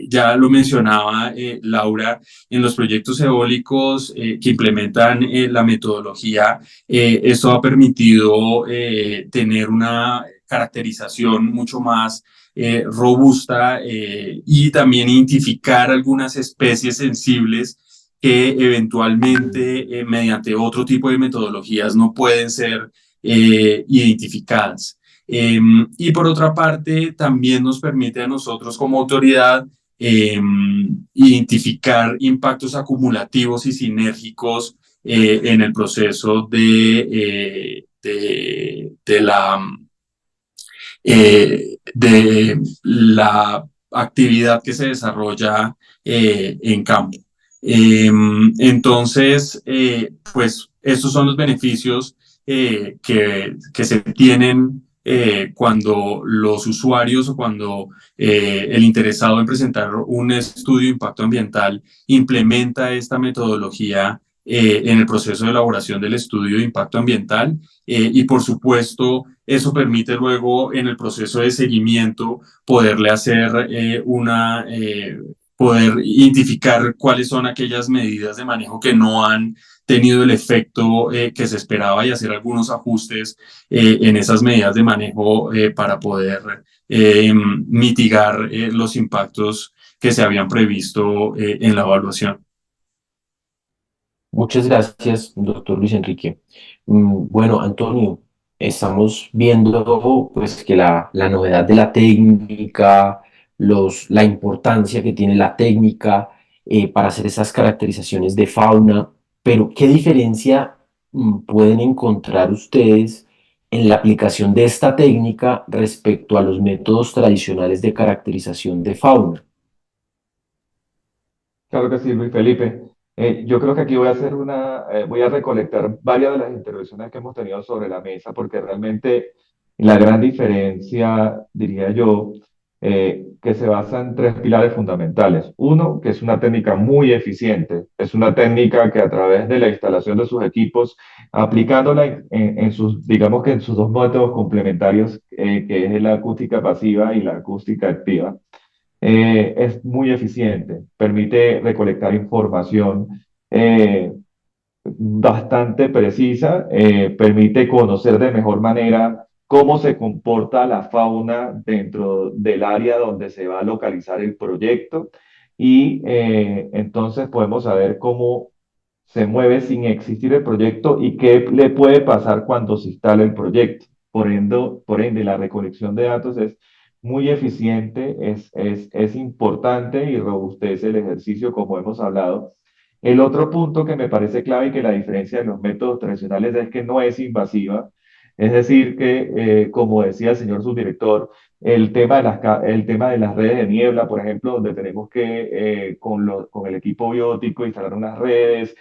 Speaker 4: ya lo mencionaba Laura, en los proyectos eólicos que implementan la metodología, esto ha permitido tener una caracterización mucho más robusta, y también identificar algunas especies sensibles que eventualmente mediante otro tipo de metodologías no pueden ser identificadas. Y por otra parte, también nos permite a nosotros como autoridad identificar impactos acumulativos y sinérgicos en el proceso de la actividad que se desarrolla en campo. Entonces, pues estos son los beneficios que se tienen cuando los usuarios, o cuando el interesado en presentar un estudio de impacto ambiental implementa esta metodología en el proceso de elaboración del estudio de impacto ambiental. Y por supuesto, eso permite luego en el proceso de seguimiento poderle hacer poder identificar cuáles son aquellas medidas de manejo que no han tenido el efecto que se esperaba, y hacer algunos ajustes en esas medidas de manejo para poder mitigar los impactos que se habían previsto en la evaluación.
Speaker 1: Muchas gracias, doctor Luis Enrique. Bueno, Antonio, estamos viendo pues que la novedad de la técnica, la importancia que tiene la técnica para hacer esas caracterizaciones de fauna, pero ¿qué diferencia pueden encontrar ustedes en la aplicación de esta técnica respecto a los métodos tradicionales de caracterización de fauna?
Speaker 5: Claro que sí, Luis Felipe. Yo creo que aquí voy a recolectar varias de las intervenciones que hemos tenido sobre la mesa, porque realmente la gran diferencia, diría yo, que se basa en tres pilares fundamentales. Uno, que es una técnica muy eficiente, es una técnica que a través de la instalación de sus equipos, aplicándola en sus, digamos que en sus dos métodos complementarios, que es la acústica pasiva y la acústica activa, es muy eficiente, permite recolectar información eh, bastante precisa, permite conocer de mejor manera cómo se comporta la fauna dentro del área donde se va a localizar el proyecto, y entonces podemos saber cómo se mueve sin existir el proyecto y qué le puede pasar cuando se instala el proyecto. Por ende, la recolección de datos es muy eficiente, es importante y robustece el ejercicio, como hemos hablado. El otro punto que me parece clave y que la diferencia de los métodos tradicionales es que no es invasiva. Es decir, que, como decía el señor subdirector, el tema de las redes de niebla, por ejemplo, donde tenemos que, con el equipo biótico, instalar unas redes,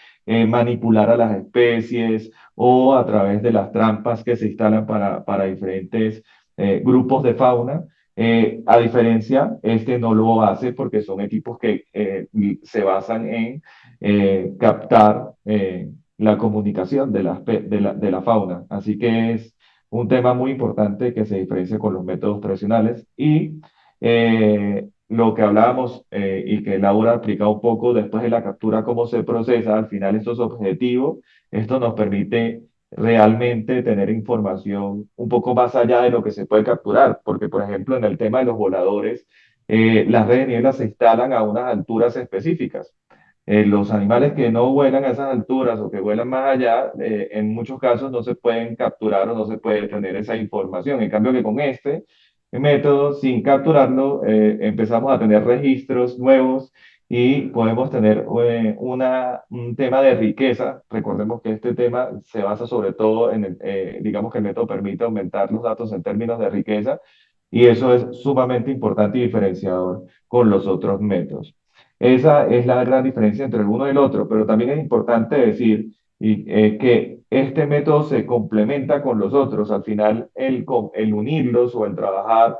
Speaker 5: manipular a las especies o a través de las trampas que se instalan para diferentes grupos de fauna. A diferencia, este no lo hace porque son equipos que se basan en captar la comunicación de la fauna. Así que es un tema muy importante que se diferencia con los métodos tradicionales. Y lo que hablábamos y que Laura ha explicado un poco después de la captura, cómo se procesa, al final estos objetivos, esto nos permite realmente tener información un poco más allá de lo que se puede capturar, porque por ejemplo en el tema de los voladores, las redes de niebla se instalan a unas alturas específicas. Los animales que no vuelan a esas alturas o que vuelan más allá, en muchos casos no se pueden capturar o no se puede tener esa información. En cambio que con este método, sin capturarlo, empezamos a tener registros nuevos y podemos tener un tema de riqueza. Recordemos que este tema se basa sobre todo en, digamos que el método permite aumentar los datos en términos de riqueza y eso es sumamente importante y diferenciador con los otros métodos. Esa es la gran diferencia entre el uno y el otro, pero también es importante decir que este método se complementa con los otros. Al final, el unirlos o el trabajar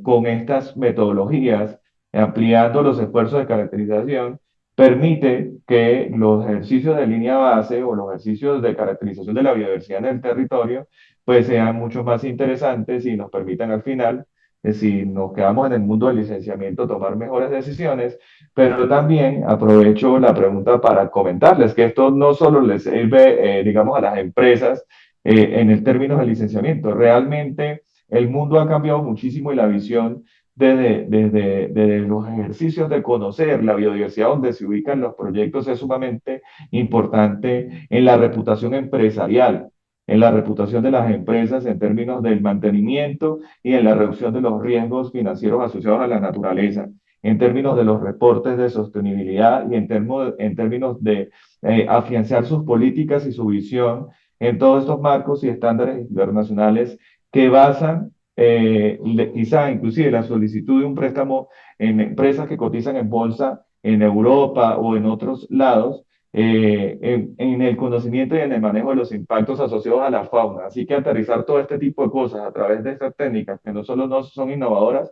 Speaker 5: con estas metodologías, ampliando los esfuerzos de caracterización, permite que los ejercicios de línea base o los ejercicios de caracterización de la biodiversidad en el territorio, pues sean mucho más interesantes y nos permitan al final, si nos quedamos en el mundo del licenciamiento, tomar mejores decisiones, pero también aprovecho la pregunta para comentarles que esto no solo les sirve, digamos, a las empresas en el término del licenciamiento, realmente el mundo ha cambiado muchísimo y la visión desde los ejercicios de conocer la biodiversidad donde se ubican los proyectos es sumamente importante en la reputación empresarial, en la reputación de las empresas en términos del mantenimiento y en la reducción de los riesgos financieros asociados a la naturaleza, en términos de los reportes de sostenibilidad y en términos de afianzar sus políticas y su visión en todos estos marcos y estándares internacionales que basan quizá inclusive la solicitud de un préstamo en empresas que cotizan en bolsa en Europa o en otros lados, en el conocimiento y en el manejo de los impactos asociados a la fauna. Así que aterrizar todo este tipo de cosas a través de estas técnicas que no solo no son innovadoras,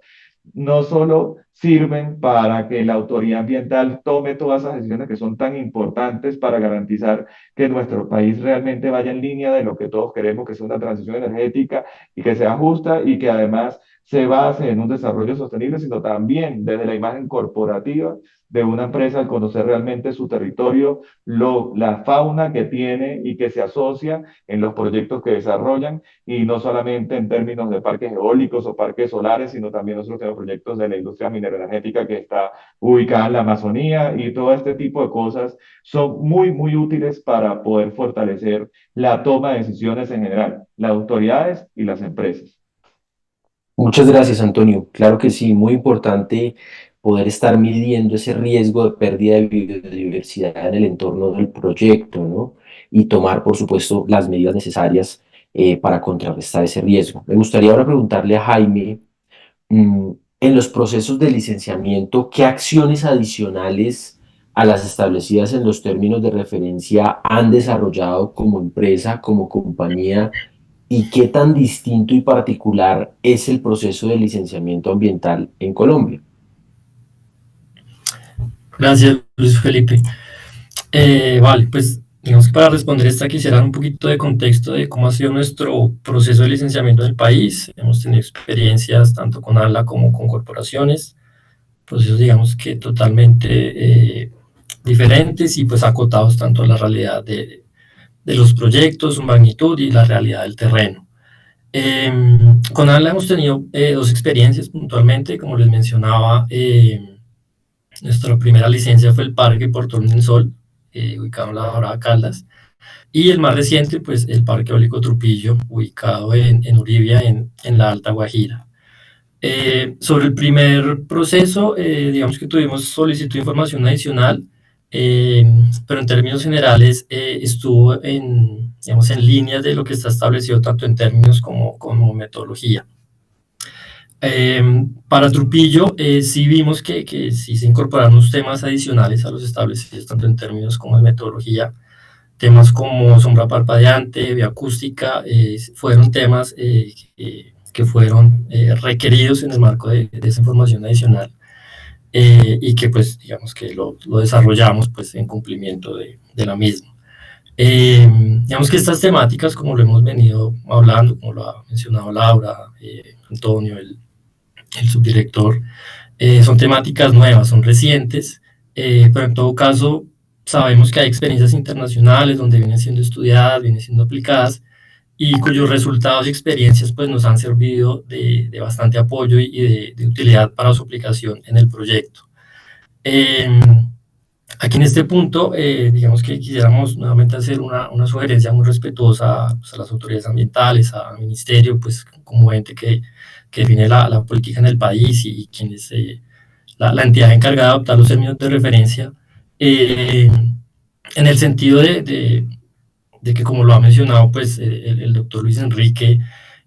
Speaker 5: no solo sirven para que la autoridad ambiental tome todas esas decisiones que son tan importantes para garantizar que nuestro país realmente vaya en línea de lo que todos queremos, que sea una transición energética y que sea justa y que además se base en un desarrollo sostenible, sino también desde la imagen corporativa de una empresa al conocer realmente su territorio, la fauna que tiene y que se asocia en los proyectos que desarrollan, y no solamente en términos de parques eólicos o parques solares, sino también nosotros tenemos proyectos de la industria mineroenergética que está ubicada en la Amazonía, y todo este tipo de cosas son muy, muy útiles para poder fortalecer la toma de decisiones en general, las autoridades y las empresas.
Speaker 1: Muchas gracias, Antonio. Claro que sí, muy importante poder estar midiendo ese riesgo de pérdida de biodiversidad en el entorno del proyecto, ¿no? Y tomar, por supuesto, las medidas necesarias para contrarrestar ese riesgo. Me gustaría ahora preguntarle a Jaime, en los procesos de licenciamiento, ¿qué acciones adicionales a las establecidas en los términos de referencia han desarrollado como empresa, como compañía? ¿Y qué tan distinto y particular es el proceso de licenciamiento ambiental en Colombia?
Speaker 6: Gracias, Luis Felipe. Vale, pues digamos que para responder esta quisiera dar un poquito de contexto de cómo ha sido nuestro proceso de licenciamiento en el país. Hemos tenido experiencias tanto con ALA como con corporaciones, procesos digamos que totalmente diferentes y pues acotados tanto a la realidad de los proyectos, su magnitud y la realidad del terreno. Con ALA hemos tenido dos experiencias puntualmente, como les mencionaba. Nuestra primera licencia fue el Parque Puerto Sol, ubicado en la Dorada Caldas, y el más reciente, pues el Parque Eólico Trupillo, ubicado en Uribia, en la Alta Guajira. Sobre el primer proceso, digamos que tuvimos solicitud de información adicional, pero en términos generales estuvo digamos, en línea de lo que está establecido tanto en términos como metodología. Para Trujillo, sí vimos que sí se incorporaron unos temas adicionales a los establecidos tanto en términos como en metodología. Temas como sombra parpadeante, bioacústica, fueron temas que fueron requeridos en el marco de esa información adicional y que pues digamos que lo desarrollamos pues en cumplimiento de la misma. Digamos que estas temáticas, como lo hemos venido hablando, como lo ha mencionado Laura, Antonio, el subdirector, son temáticas nuevas, son recientes, pero en todo caso sabemos que hay experiencias internacionales donde vienen siendo estudiadas, vienen siendo aplicadas y cuyos resultados y experiencias pues nos han servido de bastante apoyo y de utilidad para su aplicación en el proyecto. Aquí en este punto, digamos que quisiéramos nuevamente hacer una sugerencia muy respetuosa pues, a las autoridades ambientales, al ministerio, pues como ente que define la política en el país y quien es la entidad encargada de adoptar los términos de referencia, en el sentido de que, como lo ha mencionado pues, el doctor Luis Enrique,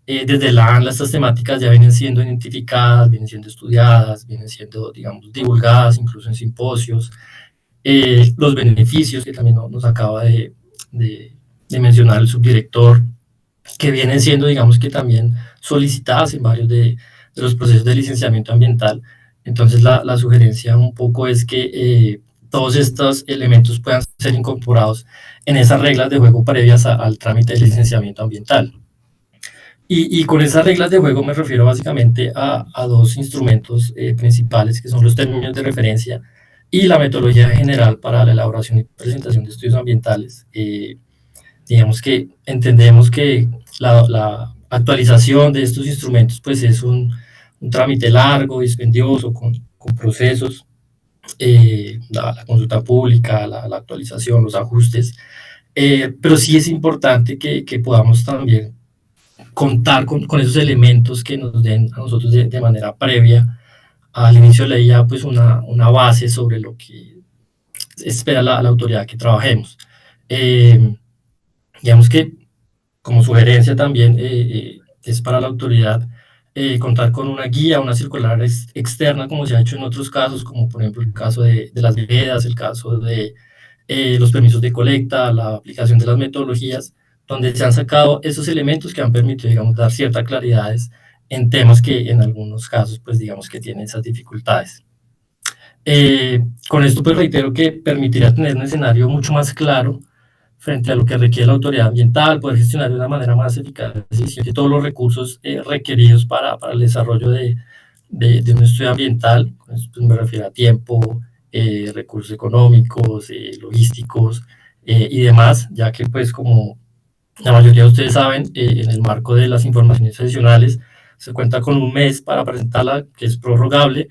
Speaker 6: desde la ANLA estas temáticas ya vienen siendo identificadas, vienen siendo estudiadas, vienen siendo, digamos, divulgadas, incluso en simposios. Los beneficios que también nos acaba de mencionar el subdirector, que vienen siendo, digamos que también solicitadas en varios de los procesos de licenciamiento ambiental. Entonces, la sugerencia un poco es que todos estos elementos puedan ser incorporados en esas reglas de juego previas al trámite de licenciamiento ambiental. Y con esas reglas de juego me refiero básicamente a dos instrumentos principales, que son los términos de referencia y la metodología general para la elaboración y presentación de estudios ambientales. Digamos que entendemos que la actualización de estos instrumentos pues es un trámite largo, dispendioso, con procesos, la consulta pública, la actualización, los ajustes, pero sí es importante que podamos también contar con esos elementos que nos den a nosotros de manera previa al inicio de la ley ya pues una base sobre lo que espera la autoridad que trabajemos. Digamos que como sugerencia también es para la autoridad contar con una guía, una circular externa, como se ha hecho en otros casos, como por ejemplo el caso de las veredas, el caso de los permisos de colecta, la aplicación de las metodologías, donde se han sacado esos elementos que han permitido, digamos, dar ciertas claridades en temas que en algunos casos, pues digamos que tienen esas dificultades. Con esto, pues reitero que permitirá tener un escenario mucho más claro frente a lo que requiere la autoridad ambiental, poder gestionar de una manera más eficaz y eficiente todos los recursos requeridos para el desarrollo de un estudio ambiental. Con esto pues, me refiero a tiempo, recursos económicos, logísticos y demás, ya que pues como la mayoría de ustedes saben, en el marco de las informaciones adicionales se cuenta con un mes para presentarla, que es prorrogable,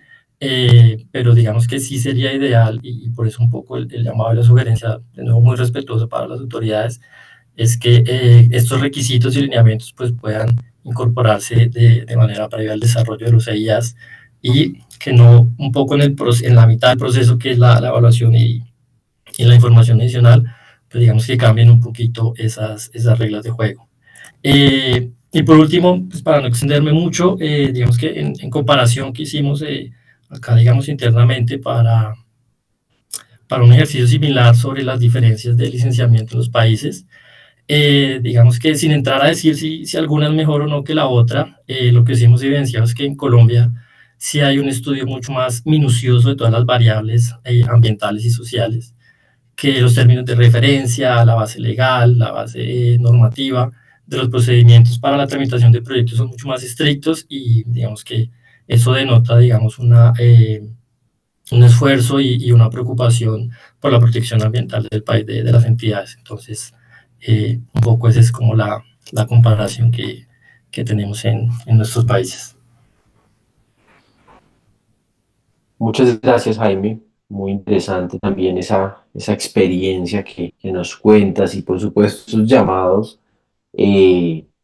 Speaker 6: pero digamos que sí sería ideal, y por eso un poco el llamado y la sugerencia, de nuevo muy respetuoso para las autoridades, es que estos requisitos y lineamientos pues, puedan incorporarse de manera previa al desarrollo de los EIAs y que no un poco en la mitad del proceso, que es la evaluación y la información adicional, pues digamos que cambien un poquito esas reglas de juego. Y por último, pues para no extenderme mucho, digamos que en comparación que hicimos acá, digamos, internamente para un ejercicio similar sobre las diferencias de licenciamiento en los países, digamos que sin entrar a decir si alguna es mejor o no que la otra, lo que sí hemos evidenciado es que en Colombia sí hay un estudio mucho más minucioso de todas las variables ambientales y sociales, que los términos de referencia, la base legal, la base normativa de los procedimientos para la tramitación de proyectos son mucho más estrictos y digamos que eso denota, digamos, un esfuerzo y una preocupación por la protección ambiental del país, de las entidades. Entonces, un poco esa es como la comparación que tenemos en nuestros países.
Speaker 1: Muchas gracias, Jaime. Muy interesante también esa experiencia que nos cuentas y por supuesto sus llamados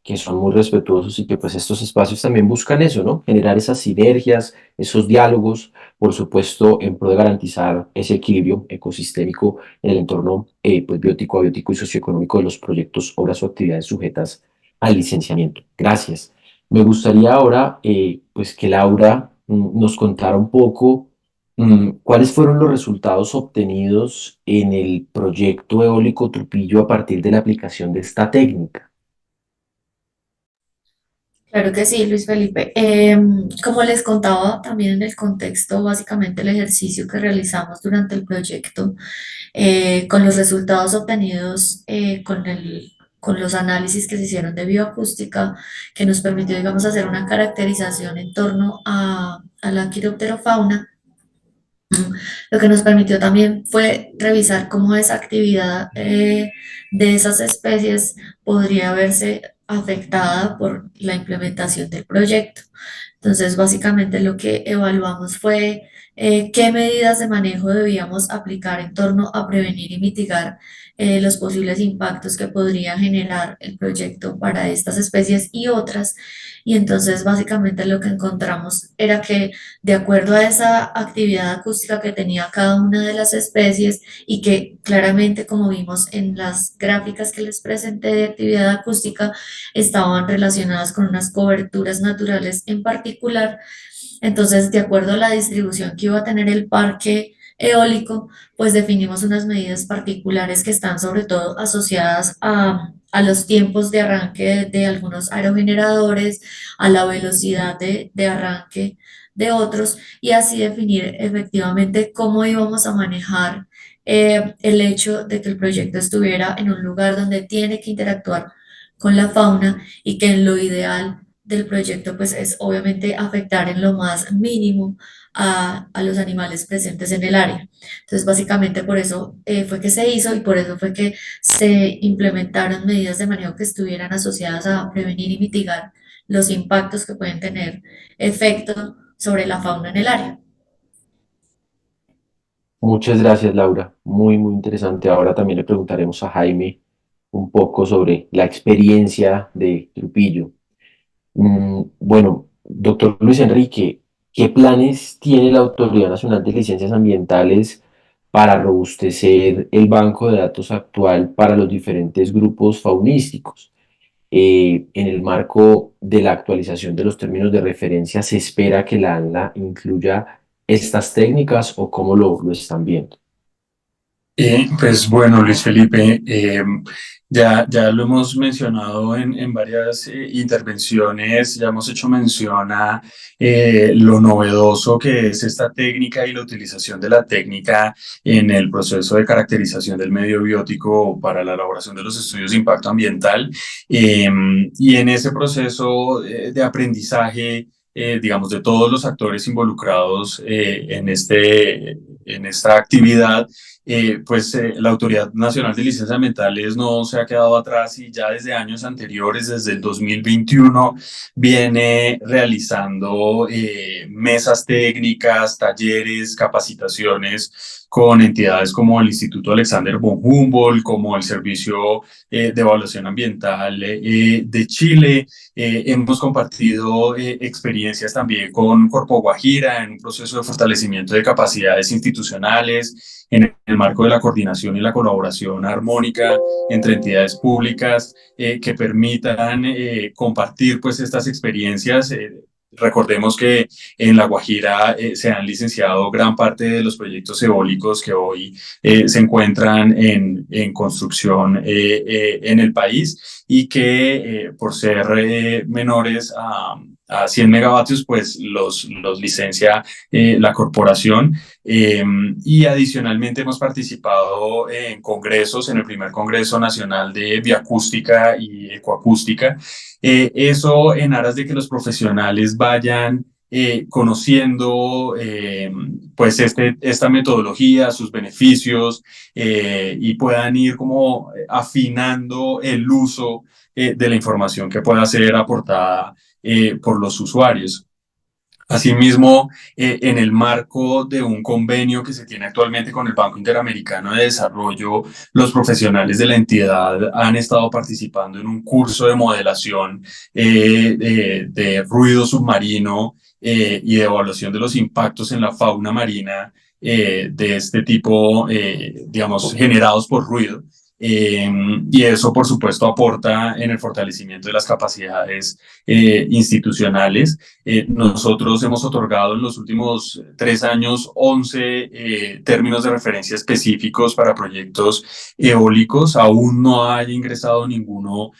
Speaker 1: que son muy respetuosos y que pues estos espacios también buscan eso, ¿no? Generar esas sinergias, esos diálogos, por supuesto, en pro de garantizar ese equilibrio ecosistémico en el entorno pues, biótico, abiótico y socioeconómico de los proyectos, obras o actividades sujetas al licenciamiento. Gracias. Me gustaría ahora pues que Laura nos contara un poco ¿cuáles fueron los resultados obtenidos en el proyecto eólico Trupillo a partir de la aplicación de esta técnica?
Speaker 3: Claro que sí, Luis Felipe. Como les contaba también en el contexto, básicamente el ejercicio que realizamos durante el proyecto, con los resultados obtenidos con los análisis que se hicieron de bioacústica, que nos permitió, digamos, hacer una caracterización en torno a la quiropterofauna. Lo que nos permitió también fue revisar cómo esa actividad de esas especies podría verse afectada por la implementación del proyecto. Entonces, básicamente lo que evaluamos fue qué medidas de manejo debíamos aplicar en torno a prevenir y mitigar los posibles impactos que podría generar el proyecto para estas especies y otras. Y entonces, básicamente lo que encontramos era que de acuerdo a esa actividad acústica que tenía cada una de las especies y que claramente, como vimos en las gráficas que les presenté de actividad acústica, estaban relacionadas con unas coberturas naturales en particular. Entonces, de acuerdo a la distribución que iba a tener el parque eólico, pues definimos unas medidas particulares que están sobre todo asociadas a los tiempos de arranque de algunos aerogeneradores, a la velocidad de arranque de otros y así definir efectivamente cómo íbamos a manejar el hecho de que el proyecto estuviera en un lugar donde tiene que interactuar con la fauna y que en lo ideal del proyecto pues es obviamente afectar en lo más mínimo a los animales presentes en el área. Entonces básicamente por eso fue que se hizo y por eso fue que se implementaron medidas de manejo que estuvieran asociadas a prevenir y mitigar los impactos que pueden tener efecto sobre la fauna en el área.
Speaker 1: Muchas gracias, Laura. Muy, muy interesante. Ahora también le preguntaremos a Jaime un poco sobre la experiencia de Trupillo. Bueno, doctor Luis Enrique, ¿qué planes tiene la Autoridad Nacional de Licencias Ambientales para robustecer el banco de datos actual para los diferentes grupos faunísticos? En el marco de la actualización de los términos de referencia, ¿se espera que la ANLA incluya estas técnicas o cómo lo están viendo?
Speaker 4: Pues bueno, Luis Felipe, ya lo hemos mencionado en varias intervenciones, ya hemos hecho mención a lo novedoso que es esta técnica y la utilización de la técnica en el proceso de caracterización del medio biótico para la elaboración de los estudios de impacto ambiental. Y en ese proceso de aprendizaje, digamos, de todos los actores involucrados en esta actividad, la Autoridad Nacional de Licencias Ambientales no se ha quedado atrás y ya desde años anteriores, desde el 2021, viene realizando mesas técnicas, talleres, capacitaciones con entidades como el Instituto Alexander von Humboldt, como el Servicio de Evaluación Ambiental de Chile. Hemos compartido experiencias también con Corpo Guajira en un proceso de fortalecimiento de capacidades institucionales en el marco de la coordinación y la colaboración armónica entre entidades públicas que permitan compartir pues estas experiencias. Recordemos que en La Guajira se han licenciado gran parte de los proyectos eólicos que hoy se encuentran en construcción en el país y que por ser menores a 100 megavatios, pues los licencia la corporación. Y adicionalmente hemos participado en congresos, en el primer Congreso Nacional de Bioacústica y Ecoacústica. Eso en aras de que los profesionales vayan conociendo pues esta metodología, sus beneficios y puedan ir como afinando el uso de la información que pueda ser aportada por los usuarios. Asimismo, en el marco de un convenio que se tiene actualmente con el Banco Interamericano de Desarrollo, los profesionales de la entidad han estado participando en un curso de modelación de ruido submarino y de evaluación de los impactos en la fauna marina de este tipo, digamos, generados por ruido. Y eso, por supuesto, aporta en el fortalecimiento de las capacidades institucionales. Nosotros hemos otorgado en los últimos 3 años 11 términos de referencia específicos para proyectos eólicos. Aún no hay ingresado ninguno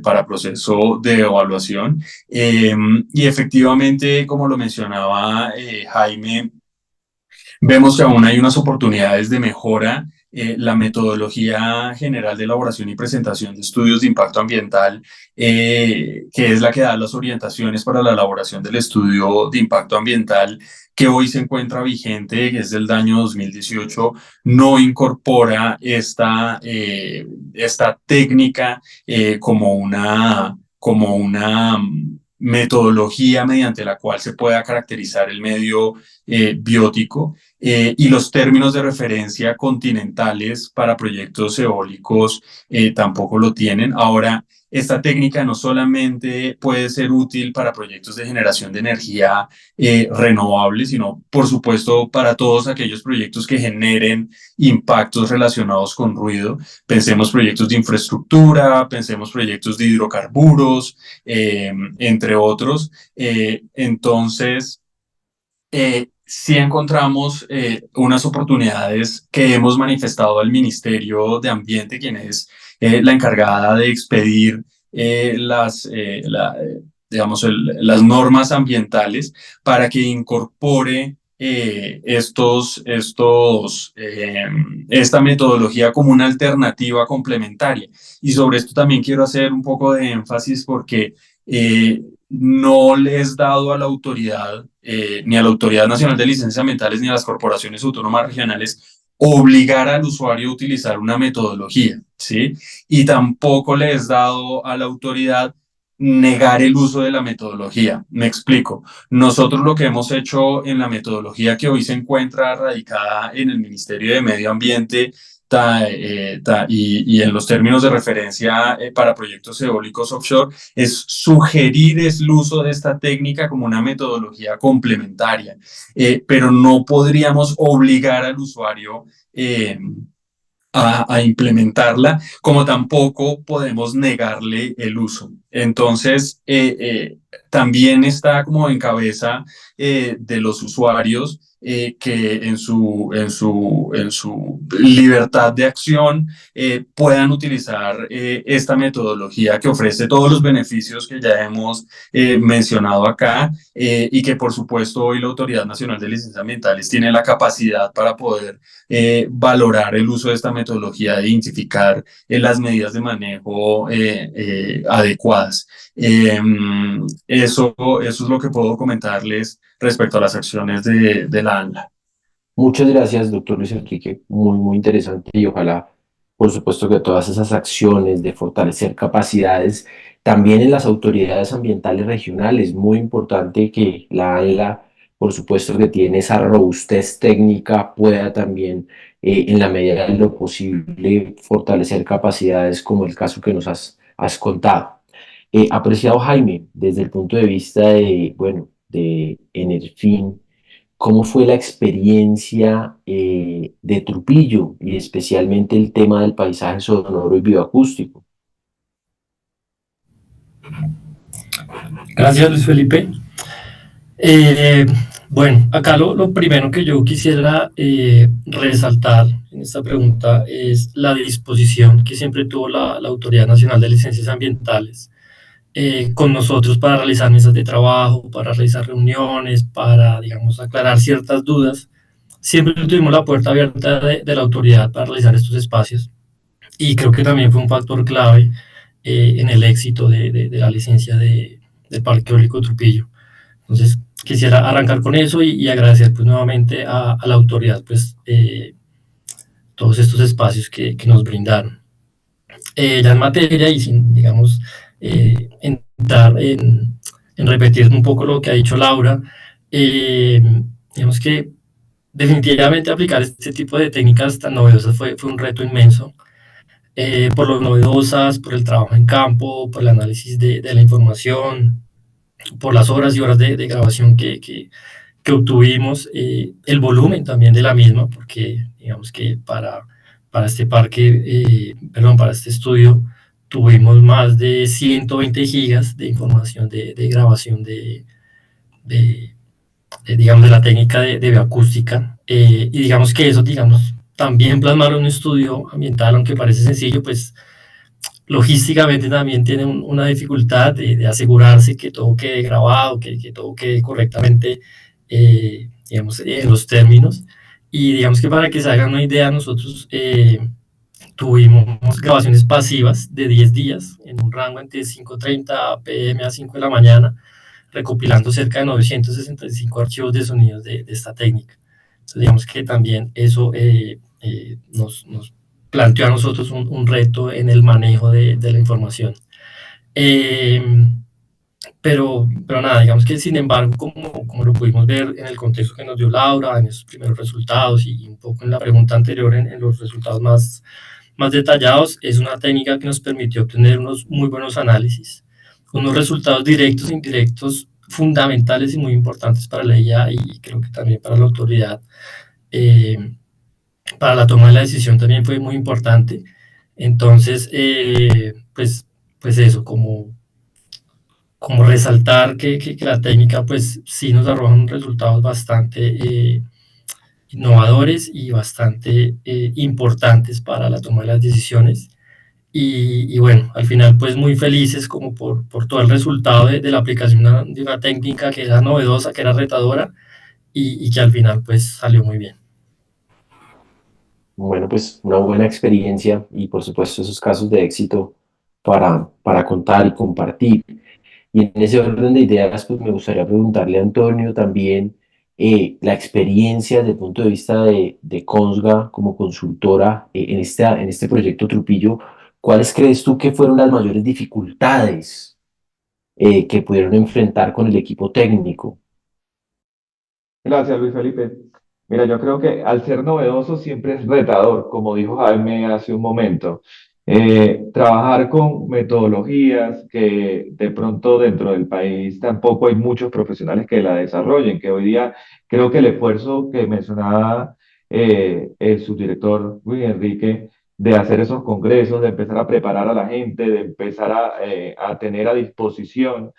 Speaker 4: para proceso de evaluación. Y efectivamente, como lo mencionaba Jaime, vemos que aún hay unas oportunidades de mejora. La metodología general de elaboración y presentación de estudios de impacto ambiental, que es la que da las orientaciones para la elaboración del estudio de impacto ambiental, que hoy se encuentra vigente, que es del año 2018, no incorpora esta técnica como una metodología mediante la cual se pueda caracterizar el medio biótico. Y los términos de referencia continentales para proyectos eólicos tampoco lo tienen. Ahora, esta técnica no solamente puede ser útil para proyectos de generación de energía renovable, sino, por supuesto, para todos aquellos proyectos que generen impactos relacionados con ruido. Pensemos proyectos de infraestructura, pensemos proyectos de hidrocarburos, entre otros. Entonces, sí encontramos unas oportunidades que hemos manifestado al Ministerio de Ambiente, quien es la encargada de expedir digamos, las normas ambientales para que incorpore esta metodología como una alternativa complementaria. Y sobre esto también quiero hacer un poco de énfasis porque no le es dado a la autoridad, ni a la Autoridad Nacional de Licencias Ambientales, ni a las corporaciones autónomas regionales, obligar al usuario a utilizar una metodología, ¿sí? Y tampoco le es dado a la autoridad negar el uso de la metodología. Me explico. Nosotros lo que hemos hecho en la metodología que hoy se encuentra radicada en el Ministerio de Medio Ambiente y en los términos de referencia para proyectos eólicos offshore es sugerir el uso de esta técnica como una metodología complementaria, pero no podríamos obligar al usuario a implementarla, como tampoco podemos negarle el uso. Entonces, también está como en cabeza de los usuarios que en su libertad de acción puedan utilizar esta metodología que ofrece todos los beneficios que ya hemos mencionado acá y que por supuesto hoy la Autoridad Nacional de Licencias Ambientales tiene la capacidad para poder valorar el uso de esta metodología e identificar las medidas de manejo adecuadas. Eso es lo que puedo comentarles respecto a las acciones de la ANLA.
Speaker 1: Muchas gracias, doctor Luis Enrique. Muy, muy interesante y ojalá, por supuesto, que todas esas acciones de fortalecer capacidades, también en las autoridades ambientales regionales, muy importante que la ANLA, por supuesto, que tiene esa robustez técnica, pueda también, en la medida de lo posible, fortalecer capacidades como el caso que nos has contado. Apreciado Jaime, desde el punto de vista de, bueno, de Enerfin, ¿cómo fue la experiencia de Trujillo y especialmente el tema del paisaje sonoro y bioacústico?
Speaker 6: Gracias, Luis Felipe. Bueno, acá lo primero que yo quisiera resaltar en esta pregunta es la disposición que siempre tuvo la Autoridad Nacional de Licencias Ambientales con nosotros para realizar mesas de trabajo, para realizar reuniones, para, digamos, aclarar ciertas dudas. Siempre tuvimos la puerta abierta de la autoridad para realizar estos espacios y creo que también fue un factor clave en el éxito de la licencia del Parque Eólico Trujillo. Entonces, quisiera arrancar con eso y agradecer pues, nuevamente a la autoridad pues, todos estos espacios que nos brindaron. Ya en materia y sin, digamos, entrar en repetir un poco lo que ha dicho Laura, Eh, digamos que definitivamente aplicar este tipo de técnicas tan novedosas fue un reto inmenso, por lo novedosas, por el trabajo en campo, por el análisis de la información, por las horas y horas de grabación que obtuvimos, el volumen también de la misma, porque digamos que para este para este estudio, tuvimos más de 120 gigas de información de grabación de, digamos, de la técnica de bioacústica, y digamos que eso, digamos, también plasmar un estudio ambiental, aunque parece sencillo, pues logísticamente también tiene una dificultad de asegurarse que todo quede grabado, que todo quede correctamente, digamos, en los términos. Y digamos que para que se hagan una idea, nosotros tuvimos grabaciones pasivas de 10 días en un rango entre 5:30 pm a 5 de la mañana, recopilando cerca de 965 archivos de sonidos de esta técnica. Entonces, digamos que también eso nos planteó a nosotros un reto en el manejo de la información. Eh, pero nada, digamos que sin embargo, como lo pudimos ver en el contexto que nos dio Laura, en esos primeros resultados y un poco en la pregunta anterior, en los resultados más detallados, es una técnica que nos permitió obtener unos muy buenos análisis, unos resultados directos e indirectos fundamentales y muy importantes para la IA y creo que también para la autoridad. Eh, para la toma de la decisión también fue muy importante. Entonces, pues eso, como resaltar que la técnica, pues sí nos arroja unos resultados bastante innovadores y bastante importantes para la toma de las decisiones. Y bueno, al final pues muy felices como por todo el resultado de la aplicación de una técnica que era novedosa, que era retadora y que al final pues salió muy bien.
Speaker 1: Bueno, pues una buena experiencia y por supuesto esos casos de éxito para contar y compartir. Y en ese orden de ideas, pues me gustaría preguntarle a Antonio también la experiencia desde el punto de vista de Consga como consultora en este proyecto Trupillo. ¿Cuáles crees tú que fueron las mayores dificultades que pudieron enfrentar con el equipo técnico?
Speaker 5: Gracias, Luis Felipe. Mira, yo creo que al ser novedoso siempre es retador, como dijo Jaime hace un momento. Trabajar con metodologías que de pronto dentro del país tampoco hay muchos profesionales que la desarrollen, que hoy día creo que el esfuerzo que mencionaba el subdirector Luis Enrique de hacer esos congresos, de empezar a preparar a la gente, de empezar a tener a disposición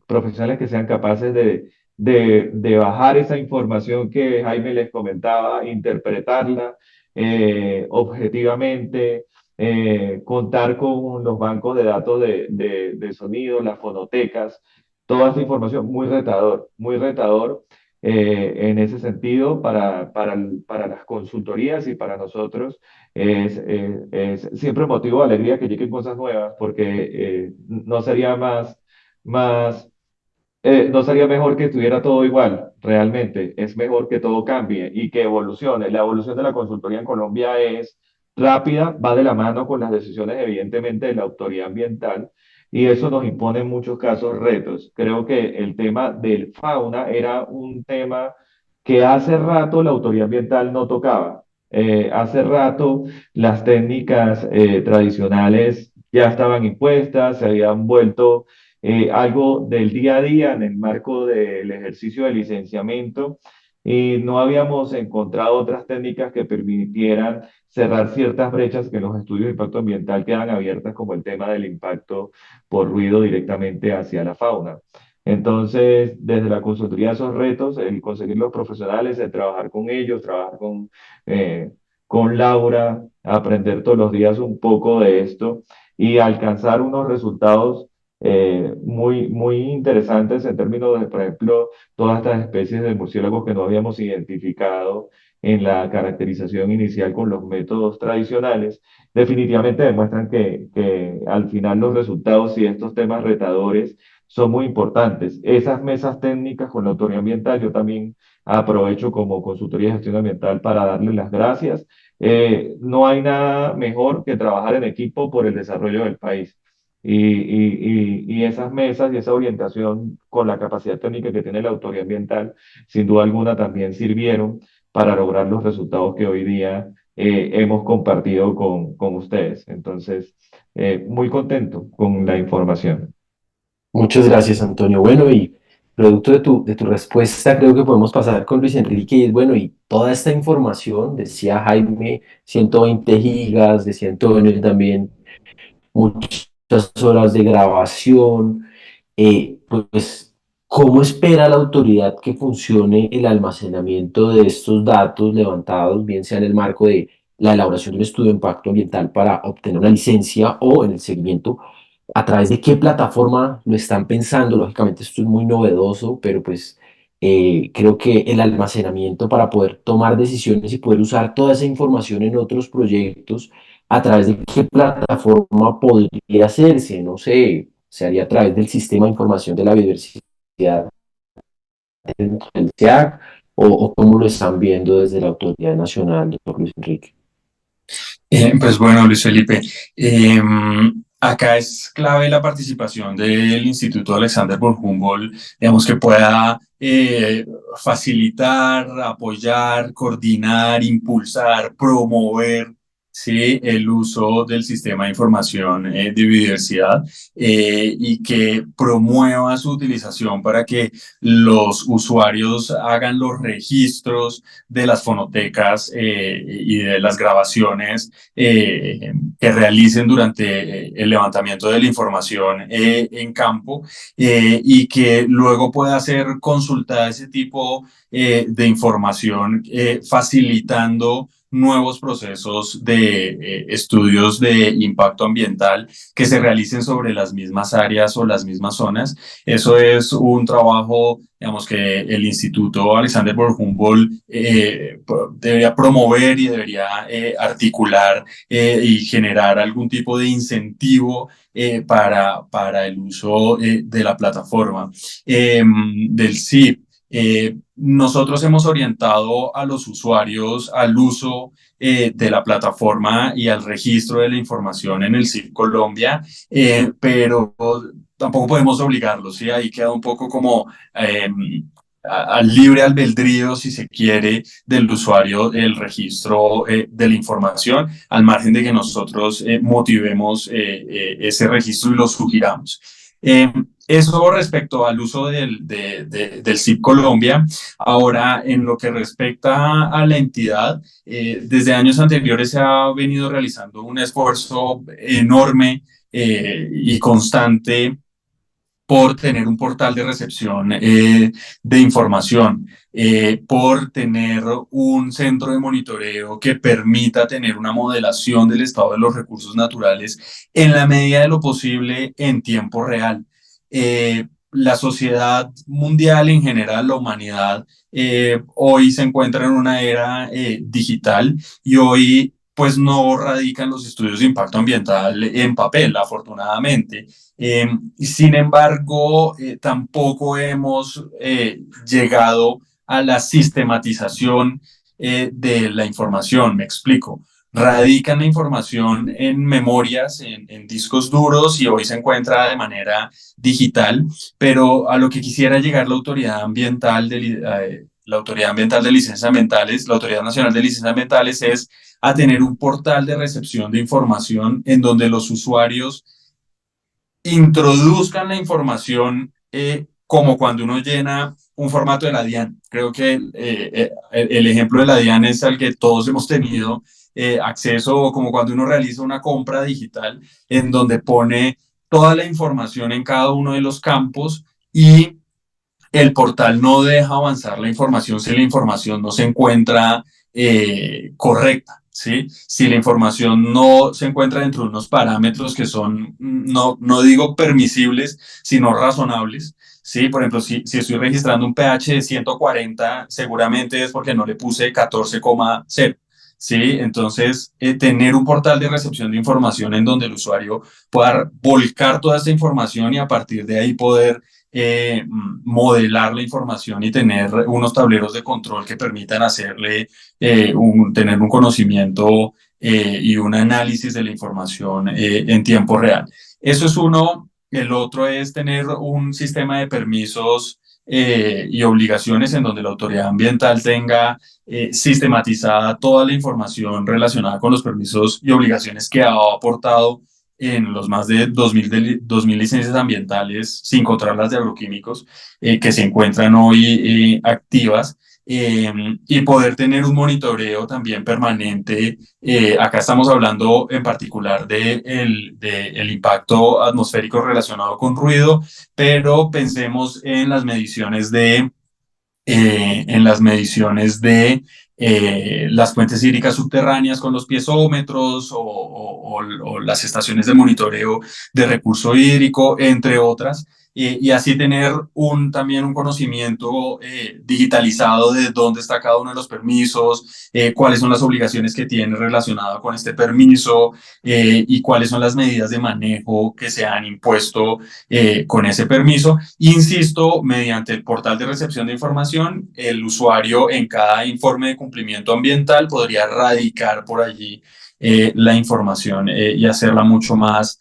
Speaker 5: profesionales que sean capaces de bajar esa información que Jaime les comentaba, interpretarla objetivamente, contar con los bancos de datos de sonido, las fonotecas, toda esta información muy retador en ese sentido para las consultorías y para nosotros es siempre motivo de alegría que lleguen cosas nuevas porque no sería más no sería mejor que estuviera todo igual, realmente. Es mejor que todo cambie y que evolucione. La evolución de la consultoría en Colombia es rápida, va de la mano con las decisiones, evidentemente, de la autoridad ambiental y eso nos impone en muchos casos retos. Creo que el tema del fauna era un tema que hace rato la autoridad ambiental no tocaba. Hace rato las técnicas tradicionales ya estaban impuestas, se habían vuelto algo del día a día en el marco del ejercicio de licenciamiento y no habíamos encontrado otras técnicas que permitieran cerrar ciertas brechas que en los estudios de impacto ambiental quedan abiertas, como el tema del impacto por ruido directamente hacia la fauna. Entonces, desde la consultoría, esos retos, el conseguir los profesionales, el trabajar con ellos, trabajar con Laura, aprender todos los días un poco de esto y alcanzar unos resultados muy interesantes en términos de, por ejemplo, todas estas especies de murciélagos que no habíamos identificado en la caracterización inicial con los métodos tradicionales, definitivamente demuestran que al final los resultados y estos temas retadores son muy importantes. Esas mesas técnicas con la autoridad ambiental, yo también aprovecho como consultoría de gestión ambiental para darles las gracias. No hay nada mejor que trabajar en equipo por el desarrollo del país. Y esas mesas y esa orientación con la capacidad técnica que tiene la autoridad ambiental, sin duda alguna también sirvieron para lograr los resultados que hoy día hemos compartido con ustedes. Entonces, muy contento con la información.
Speaker 1: Muchas gracias, Antonio. Bueno, y producto de tu respuesta, creo que podemos pasar con Luis Enrique. Y es bueno, y toda esta información, decía Jaime, 120 gigas, decía Antonio también, muchas horas de grabación, pues, ¿cómo espera la autoridad que funcione el almacenamiento de estos datos levantados, bien sea en el marco de la elaboración de un estudio de impacto ambiental para obtener una licencia o en el seguimiento? ¿A través de qué plataforma lo están pensando? Lógicamente esto es muy novedoso, pero pues creo que el almacenamiento para poder tomar decisiones y poder usar toda esa información en otros proyectos, ¿a través de qué plataforma podría hacerse? No sé, se haría a través del Sistema de Información de la Biodiversidad del SEAC o cómo lo están viendo desde la Autoridad Nacional, doctor Luis Enrique.
Speaker 4: Pues bueno, Luis Felipe, acá es clave la participación del Instituto Alexander von Humboldt, digamos que pueda facilitar, apoyar, coordinar, impulsar, promover, ¿sí?, el uso del sistema de información de biodiversidad y que promueva su utilización para que los usuarios hagan los registros de las fonotecas y de las grabaciones que realicen durante el levantamiento de la información en campo y que luego pueda ser consultada ese tipo de información facilitando nuevos procesos de estudios de impacto ambiental que se realicen sobre las mismas áreas o las mismas zonas. Eso es un trabajo, digamos, que el Instituto Alexander von Humboldt debería promover y debería articular y generar algún tipo de incentivo para el uso de la plataforma del CIP. Nosotros hemos orientado a los usuarios al uso de la plataforma y al registro de la información en el CIP Colombia, pero tampoco podemos obligarlos, ¿sí? Ahí queda un poco como al libre albedrío, si se quiere, del usuario el registro de la información, al margen de que nosotros motivemos ese registro y lo sugiramos. Eso respecto al uso del CIP Colombia. Ahora, en lo que respecta a la entidad, desde años anteriores se ha venido realizando un esfuerzo enorme y constante por tener un portal de recepción de información, por tener un centro de monitoreo que permita tener una modelación del estado de los recursos naturales en la medida de lo posible en tiempo real. La sociedad mundial en general, la humanidad, hoy se encuentra en una era digital y hoy pues no radican los estudios de impacto ambiental en papel, afortunadamente. Sin embargo, tampoco hemos llegado a la sistematización de la información, me explico. Radican la información en memorias, en discos duros y hoy se encuentra de manera digital, pero a lo que quisiera llegar la Autoridad Ambiental de Licencias Ambientales, la Autoridad Nacional de Licencias Ambientales es a tener un portal de recepción de información en donde los usuarios introduzcan la información como cuando uno llena un formato de la DIAN. Creo que el ejemplo de la DIAN es al que todos hemos tenido acceso, o como cuando uno realiza una compra digital en donde pone toda la información en cada uno de los campos y el portal no deja avanzar la información si la información no se encuentra correcta, ¿sí? Si la información no se encuentra dentro de unos parámetros que son, no digo permisibles, sino razonables, ¿sí? Por ejemplo, si estoy registrando un pH de 140, seguramente es porque no le puse 14,0. ¿Sí? Entonces, tener un portal de recepción de información en donde el usuario pueda volcar toda esta información y a partir de ahí poder modelar la información y tener unos tableros de control que permitan hacerle tener un conocimiento y un análisis de la información en tiempo real. Eso es uno. El otro es tener un sistema de permisos y obligaciones en donde la autoridad ambiental tenga sistematizada toda la información relacionada con los permisos y obligaciones que ha aportado en los más de 2.000 licencias ambientales, sin contar las de agroquímicos, que se encuentran hoy activas, y poder tener un monitoreo también permanente. Acá estamos hablando en particular de el impacto atmosférico relacionado con ruido, pero pensemos en las mediciones de las fuentes hídricas subterráneas con los piezómetros o las estaciones de monitoreo de recurso hídrico, entre otras, y así tener también un conocimiento digitalizado de dónde está cada uno de los permisos, cuáles son las obligaciones que tiene relacionado con este permiso, y cuáles son las medidas de manejo que se han impuesto con ese permiso. Insisto, mediante el portal de recepción de información, el usuario en cada informe de cumplimiento ambiental podría radicar por allí la información y hacerla mucho más,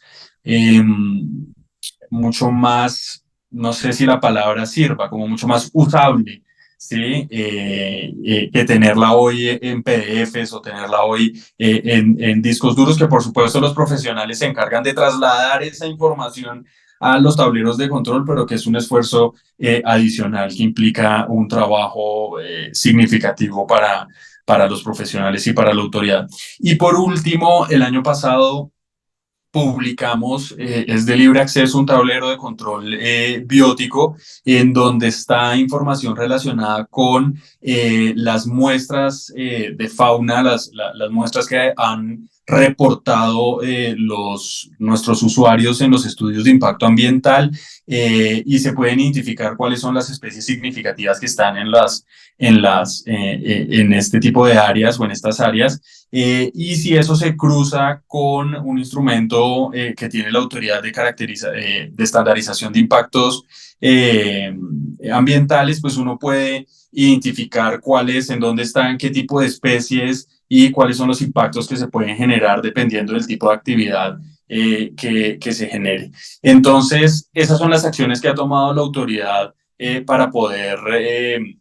Speaker 4: no sé si la palabra sirva, como mucho más usable. ¿Sí? Que tenerla hoy en PDFs o tenerla hoy en discos duros, que por supuesto los profesionales se encargan de trasladar esa información a los tableros de control, pero que es un esfuerzo adicional que implica un trabajo significativo para los profesionales y para la autoridad. Y por último, el año pasado publicamos, es de libre acceso, un tablero de control biótico en donde está información relacionada con las muestras de fauna, las muestras que han reportado nuestros usuarios en los estudios de impacto ambiental, y se pueden identificar cuáles son las especies significativas que están en este tipo de áreas o en estas áreas. Y si eso se cruza con un instrumento que tiene la autoridad de estandarización de impactos ambientales, pues uno puede identificar cuáles, en dónde están, qué tipo de especies y cuáles son los impactos que se pueden generar dependiendo del tipo de actividad que se genere. Entonces, esas son las acciones que ha tomado la autoridad para poder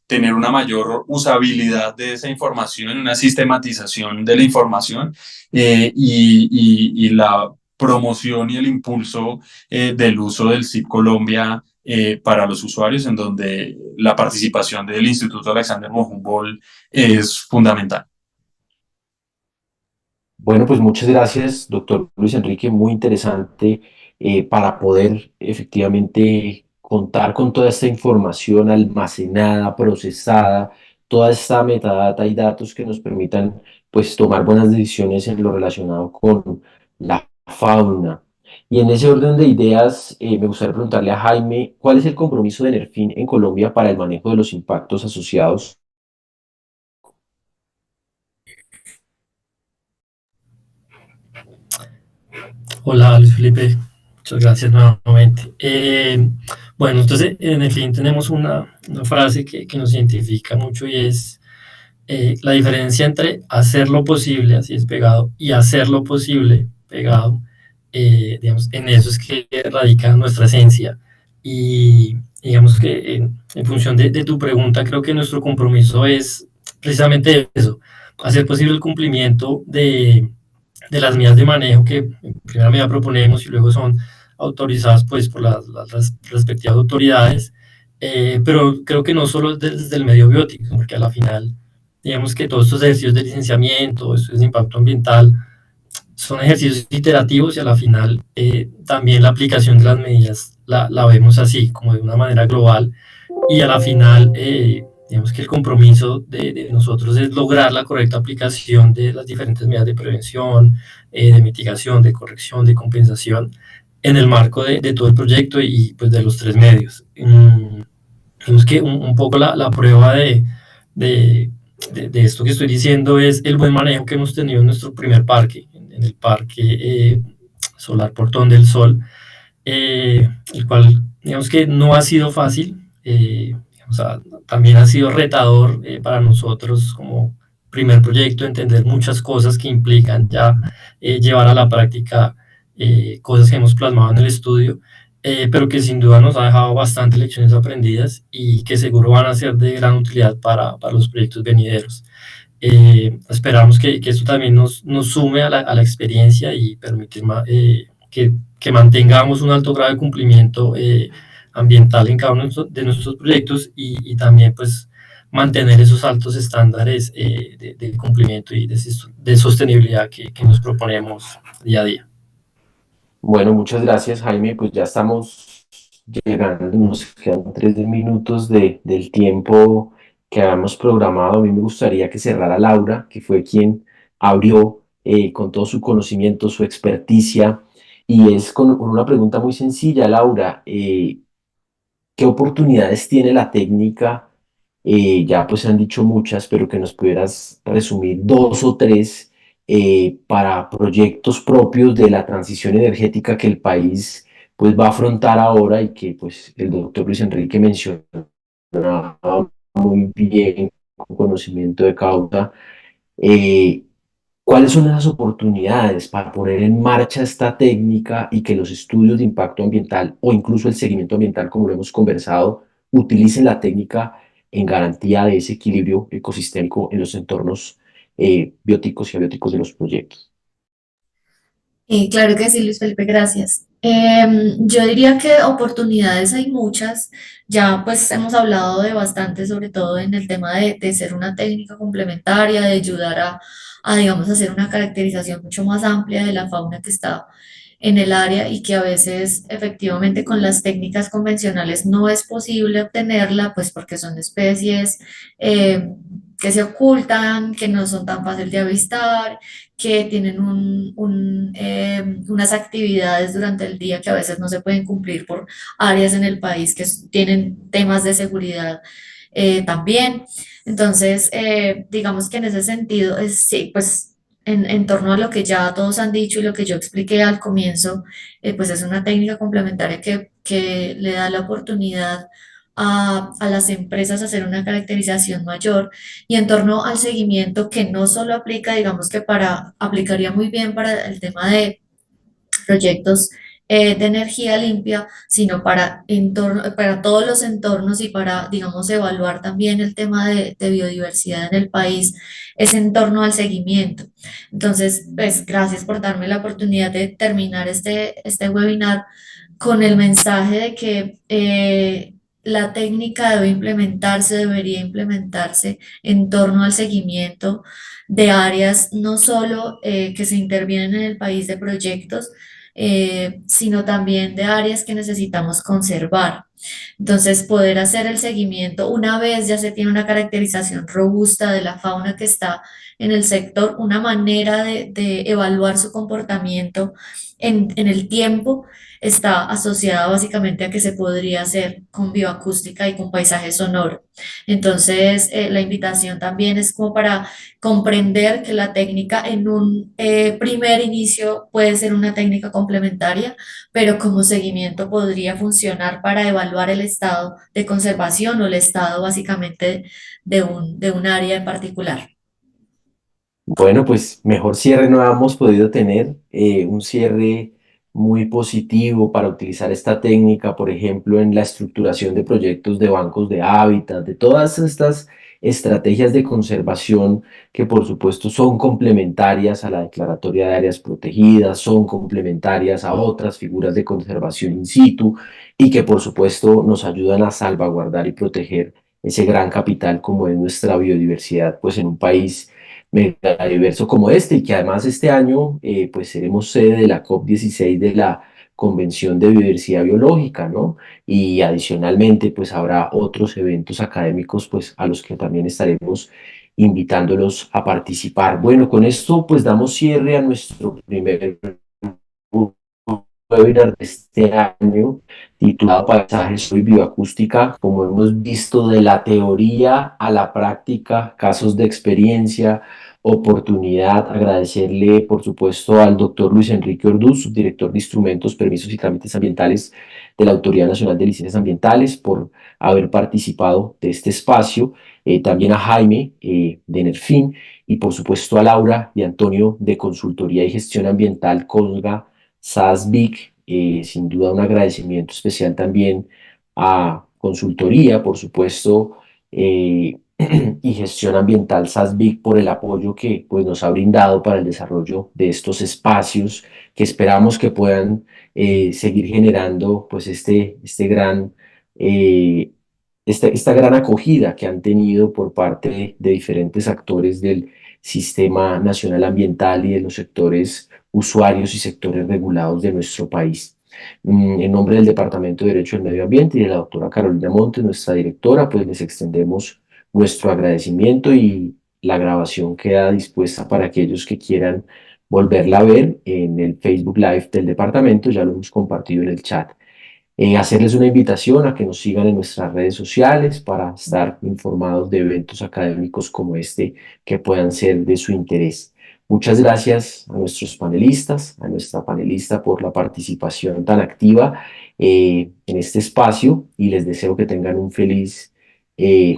Speaker 4: tener una mayor usabilidad de esa información, una sistematización de la información, y la promoción y el impulso del uso del CIP Colombia para los usuarios, en donde la participación del Instituto Alexander von Humboldt es fundamental.
Speaker 1: Bueno, pues muchas gracias, doctor Luis Enrique, muy interesante para poder efectivamente contar con toda esta información almacenada, procesada, toda esta metadata y datos que nos permitan pues tomar buenas decisiones en lo relacionado con la fauna. Y en ese orden de ideas, me gustaría preguntarle a Jaime, ¿cuál es el compromiso de Nerfin en Colombia para el manejo de los impactos asociados?
Speaker 6: Hola, Luis Felipe. Muchas gracias nuevamente. Bueno, entonces, en el fin tenemos una frase que nos identifica mucho y es la diferencia entre hacer lo posible, así es pegado, y hacer lo posible pegado. Digamos, en eso es que radica nuestra esencia. Y digamos que en función de tu pregunta, creo que nuestro compromiso es precisamente eso, hacer posible el cumplimiento de las medidas de manejo que en primera medida proponemos y luego son autorizadas pues por las respectivas autoridades, pero creo que no solo desde el medio biótico, porque a la final, digamos que todos estos ejercicios de licenciamiento, estudios de impacto ambiental, son ejercicios iterativos y a la final también la aplicación de las medidas la vemos así, como de una manera global, y a la final digamos que el compromiso de nosotros es lograr la correcta aplicación de las diferentes medidas de prevención, de mitigación, de corrección, de compensación en el marco de todo el proyecto y pues de los tres medios. Digamos que un poco la prueba de, esto que estoy diciendo es el buen manejo que hemos tenido en nuestro primer parque, en el parque solar Portón del Sol, el cual digamos que no ha sido fácil. O sea, también ha sido retador para nosotros como primer proyecto entender muchas cosas que implican ya llevar a la práctica cosas que hemos plasmado en el estudio, pero que sin duda nos ha dejado bastantes lecciones aprendidas y que seguro van a ser de gran utilidad para los proyectos venideros. Esperamos que esto también nos sume a la experiencia y permitir que mantengamos un alto grado de cumplimiento ambiental en cada uno de nuestros proyectos y también pues mantener esos altos estándares de cumplimiento y de sostenibilidad que nos proponemos día a día.
Speaker 1: Bueno, muchas gracias, Jaime. Pues ya estamos llegando, nos quedan 3 minutos del tiempo que habíamos programado. A mí me gustaría que cerrara Laura, que fue quien abrió con todo su conocimiento, su experticia, y es con una pregunta muy sencilla, Laura. ¿Qué oportunidades tiene la técnica? Ya pues se han dicho muchas, pero que nos pudieras resumir dos o tres para proyectos propios de la transición energética que el país pues va a afrontar ahora y que pues el doctor Luis Enrique mencionaba muy bien con conocimiento de causa. Eh, ¿Cuáles son esas oportunidades para poner en marcha esta técnica y que los estudios de impacto ambiental o incluso el seguimiento ambiental, como lo hemos conversado, utilicen la técnica en garantía de ese equilibrio ecosistémico en los entornos bióticos y abióticos de los proyectos?
Speaker 3: Claro que sí, Luis Felipe, gracias. Yo diría que oportunidades hay muchas. Ya pues hemos hablado de bastante, sobre todo en el tema de ser una técnica complementaria, de ayudar digamos, hacer una caracterización mucho más amplia de la fauna que está en el área y que a veces efectivamente con las técnicas convencionales no es posible obtenerla, pues porque son especies eh, que se ocultan, que no son tan fáciles de avistar, que tienen unas actividades durante el día que a veces no se pueden cumplir por áreas en el país que tienen temas de seguridad también. Entonces, digamos que en ese sentido, sí, pues en torno a lo que ya todos han dicho y lo que yo expliqué al comienzo, pues es una técnica complementaria que le da la oportunidad a las empresas a hacer una caracterización mayor y en torno al seguimiento que no solo aplica, digamos que aplicaría muy bien para el tema de proyectos de energía limpia, sino para todos los entornos y para, digamos, evaluar también el tema de biodiversidad en el país, es en torno al seguimiento. Entonces, pues gracias por darme la oportunidad de terminar este webinar con el mensaje de que la técnica debería implementarse en torno al seguimiento de áreas no solo que se intervienen en el país de proyectos, sino también de áreas que necesitamos conservar. Entonces, poder hacer el seguimiento una vez ya se tiene una caracterización robusta de la fauna que está en el sector, una manera de evaluar su comportamiento en el tiempo está asociada básicamente a que se podría hacer con bioacústica y con paisaje sonoro. Entonces, la invitación también es como para comprender que la técnica en un primer inicio puede ser una técnica complementaria, pero como seguimiento podría funcionar para evaluar el estado de conservación o el estado básicamente de un área en particular.
Speaker 1: Bueno, pues mejor cierre no hemos podido tener, un cierre muy positivo para utilizar esta técnica, por ejemplo, en la estructuración de proyectos de bancos de hábitat, de todas estas estrategias de conservación que por supuesto son complementarias a la declaratoria de áreas protegidas, son complementarias a otras figuras de conservación in situ y que por supuesto nos ayudan a salvaguardar y proteger ese gran capital como es nuestra biodiversidad, pues en un país megadiverso como este, y que además este año pues seremos sede de la COP16 de la Convención de Biodiversidad Biológica, ¿no? Y adicionalmente pues habrá otros eventos académicos pues a los que también estaremos invitándolos a participar. Bueno, con esto pues damos cierre a nuestro primer webinar de este año titulado Paisajes y Bioacústica, como hemos visto de la teoría a la práctica, casos de experiencia, oportunidad. Agradecerle, por supuesto, al doctor Luis Enrique Orduz, subdirector de Instrumentos, Permisos y Trámites Ambientales de la Autoridad Nacional de Licencias Ambientales, por haber participado de este espacio. También a Jaime de Nerfin y, por supuesto, a Laura y Antonio de Consultoría y Gestión Ambiental Colga SASBIC, sin duda un agradecimiento especial también a Consultoría, por supuesto, y Gestión Ambiental SASBIC por el apoyo que pues, nos ha brindado para el desarrollo de estos espacios que esperamos que puedan seguir generando pues, eh, esta gran acogida que han tenido por parte de diferentes actores del Sistema Nacional Ambiental y de los sectores usuarios y sectores regulados de nuestro país. En nombre del Departamento de Derecho del Medio Ambiente y de la doctora Carolina Montes, nuestra directora, pues les extendemos nuestro agradecimiento y la grabación queda dispuesta para aquellos que quieran volverla a ver en el Facebook Live del departamento, ya lo hemos compartido en el chat. Hacerles una invitación a que nos sigan en nuestras redes sociales para estar informados de eventos académicos como este que puedan ser de su interés. Muchas gracias a nuestros panelistas, a nuestra panelista por la participación tan activa en este espacio y les deseo que tengan un feliz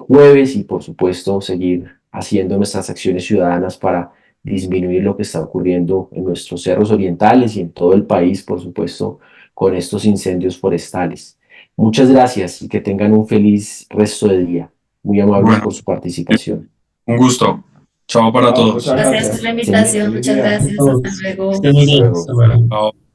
Speaker 1: jueves y por supuesto seguir haciendo nuestras acciones ciudadanas para disminuir lo que está ocurriendo en nuestros cerros orientales y en todo el país, por supuesto, con estos incendios forestales. Muchas gracias y que tengan un feliz resto de día. Muy amables
Speaker 7: Bueno,
Speaker 1: por su participación.
Speaker 7: un gusto. Chao para
Speaker 5: No,
Speaker 7: todos.
Speaker 5: muchas
Speaker 3: Gracias
Speaker 5: gracias.
Speaker 3: por la invitación,
Speaker 5: Feliz
Speaker 3: muchas
Speaker 5: día.
Speaker 3: gracias, hasta luego.
Speaker 6: Estén muy
Speaker 1: Hasta
Speaker 6: bien,
Speaker 1: luego.
Speaker 6: hasta luego.
Speaker 7: Chao.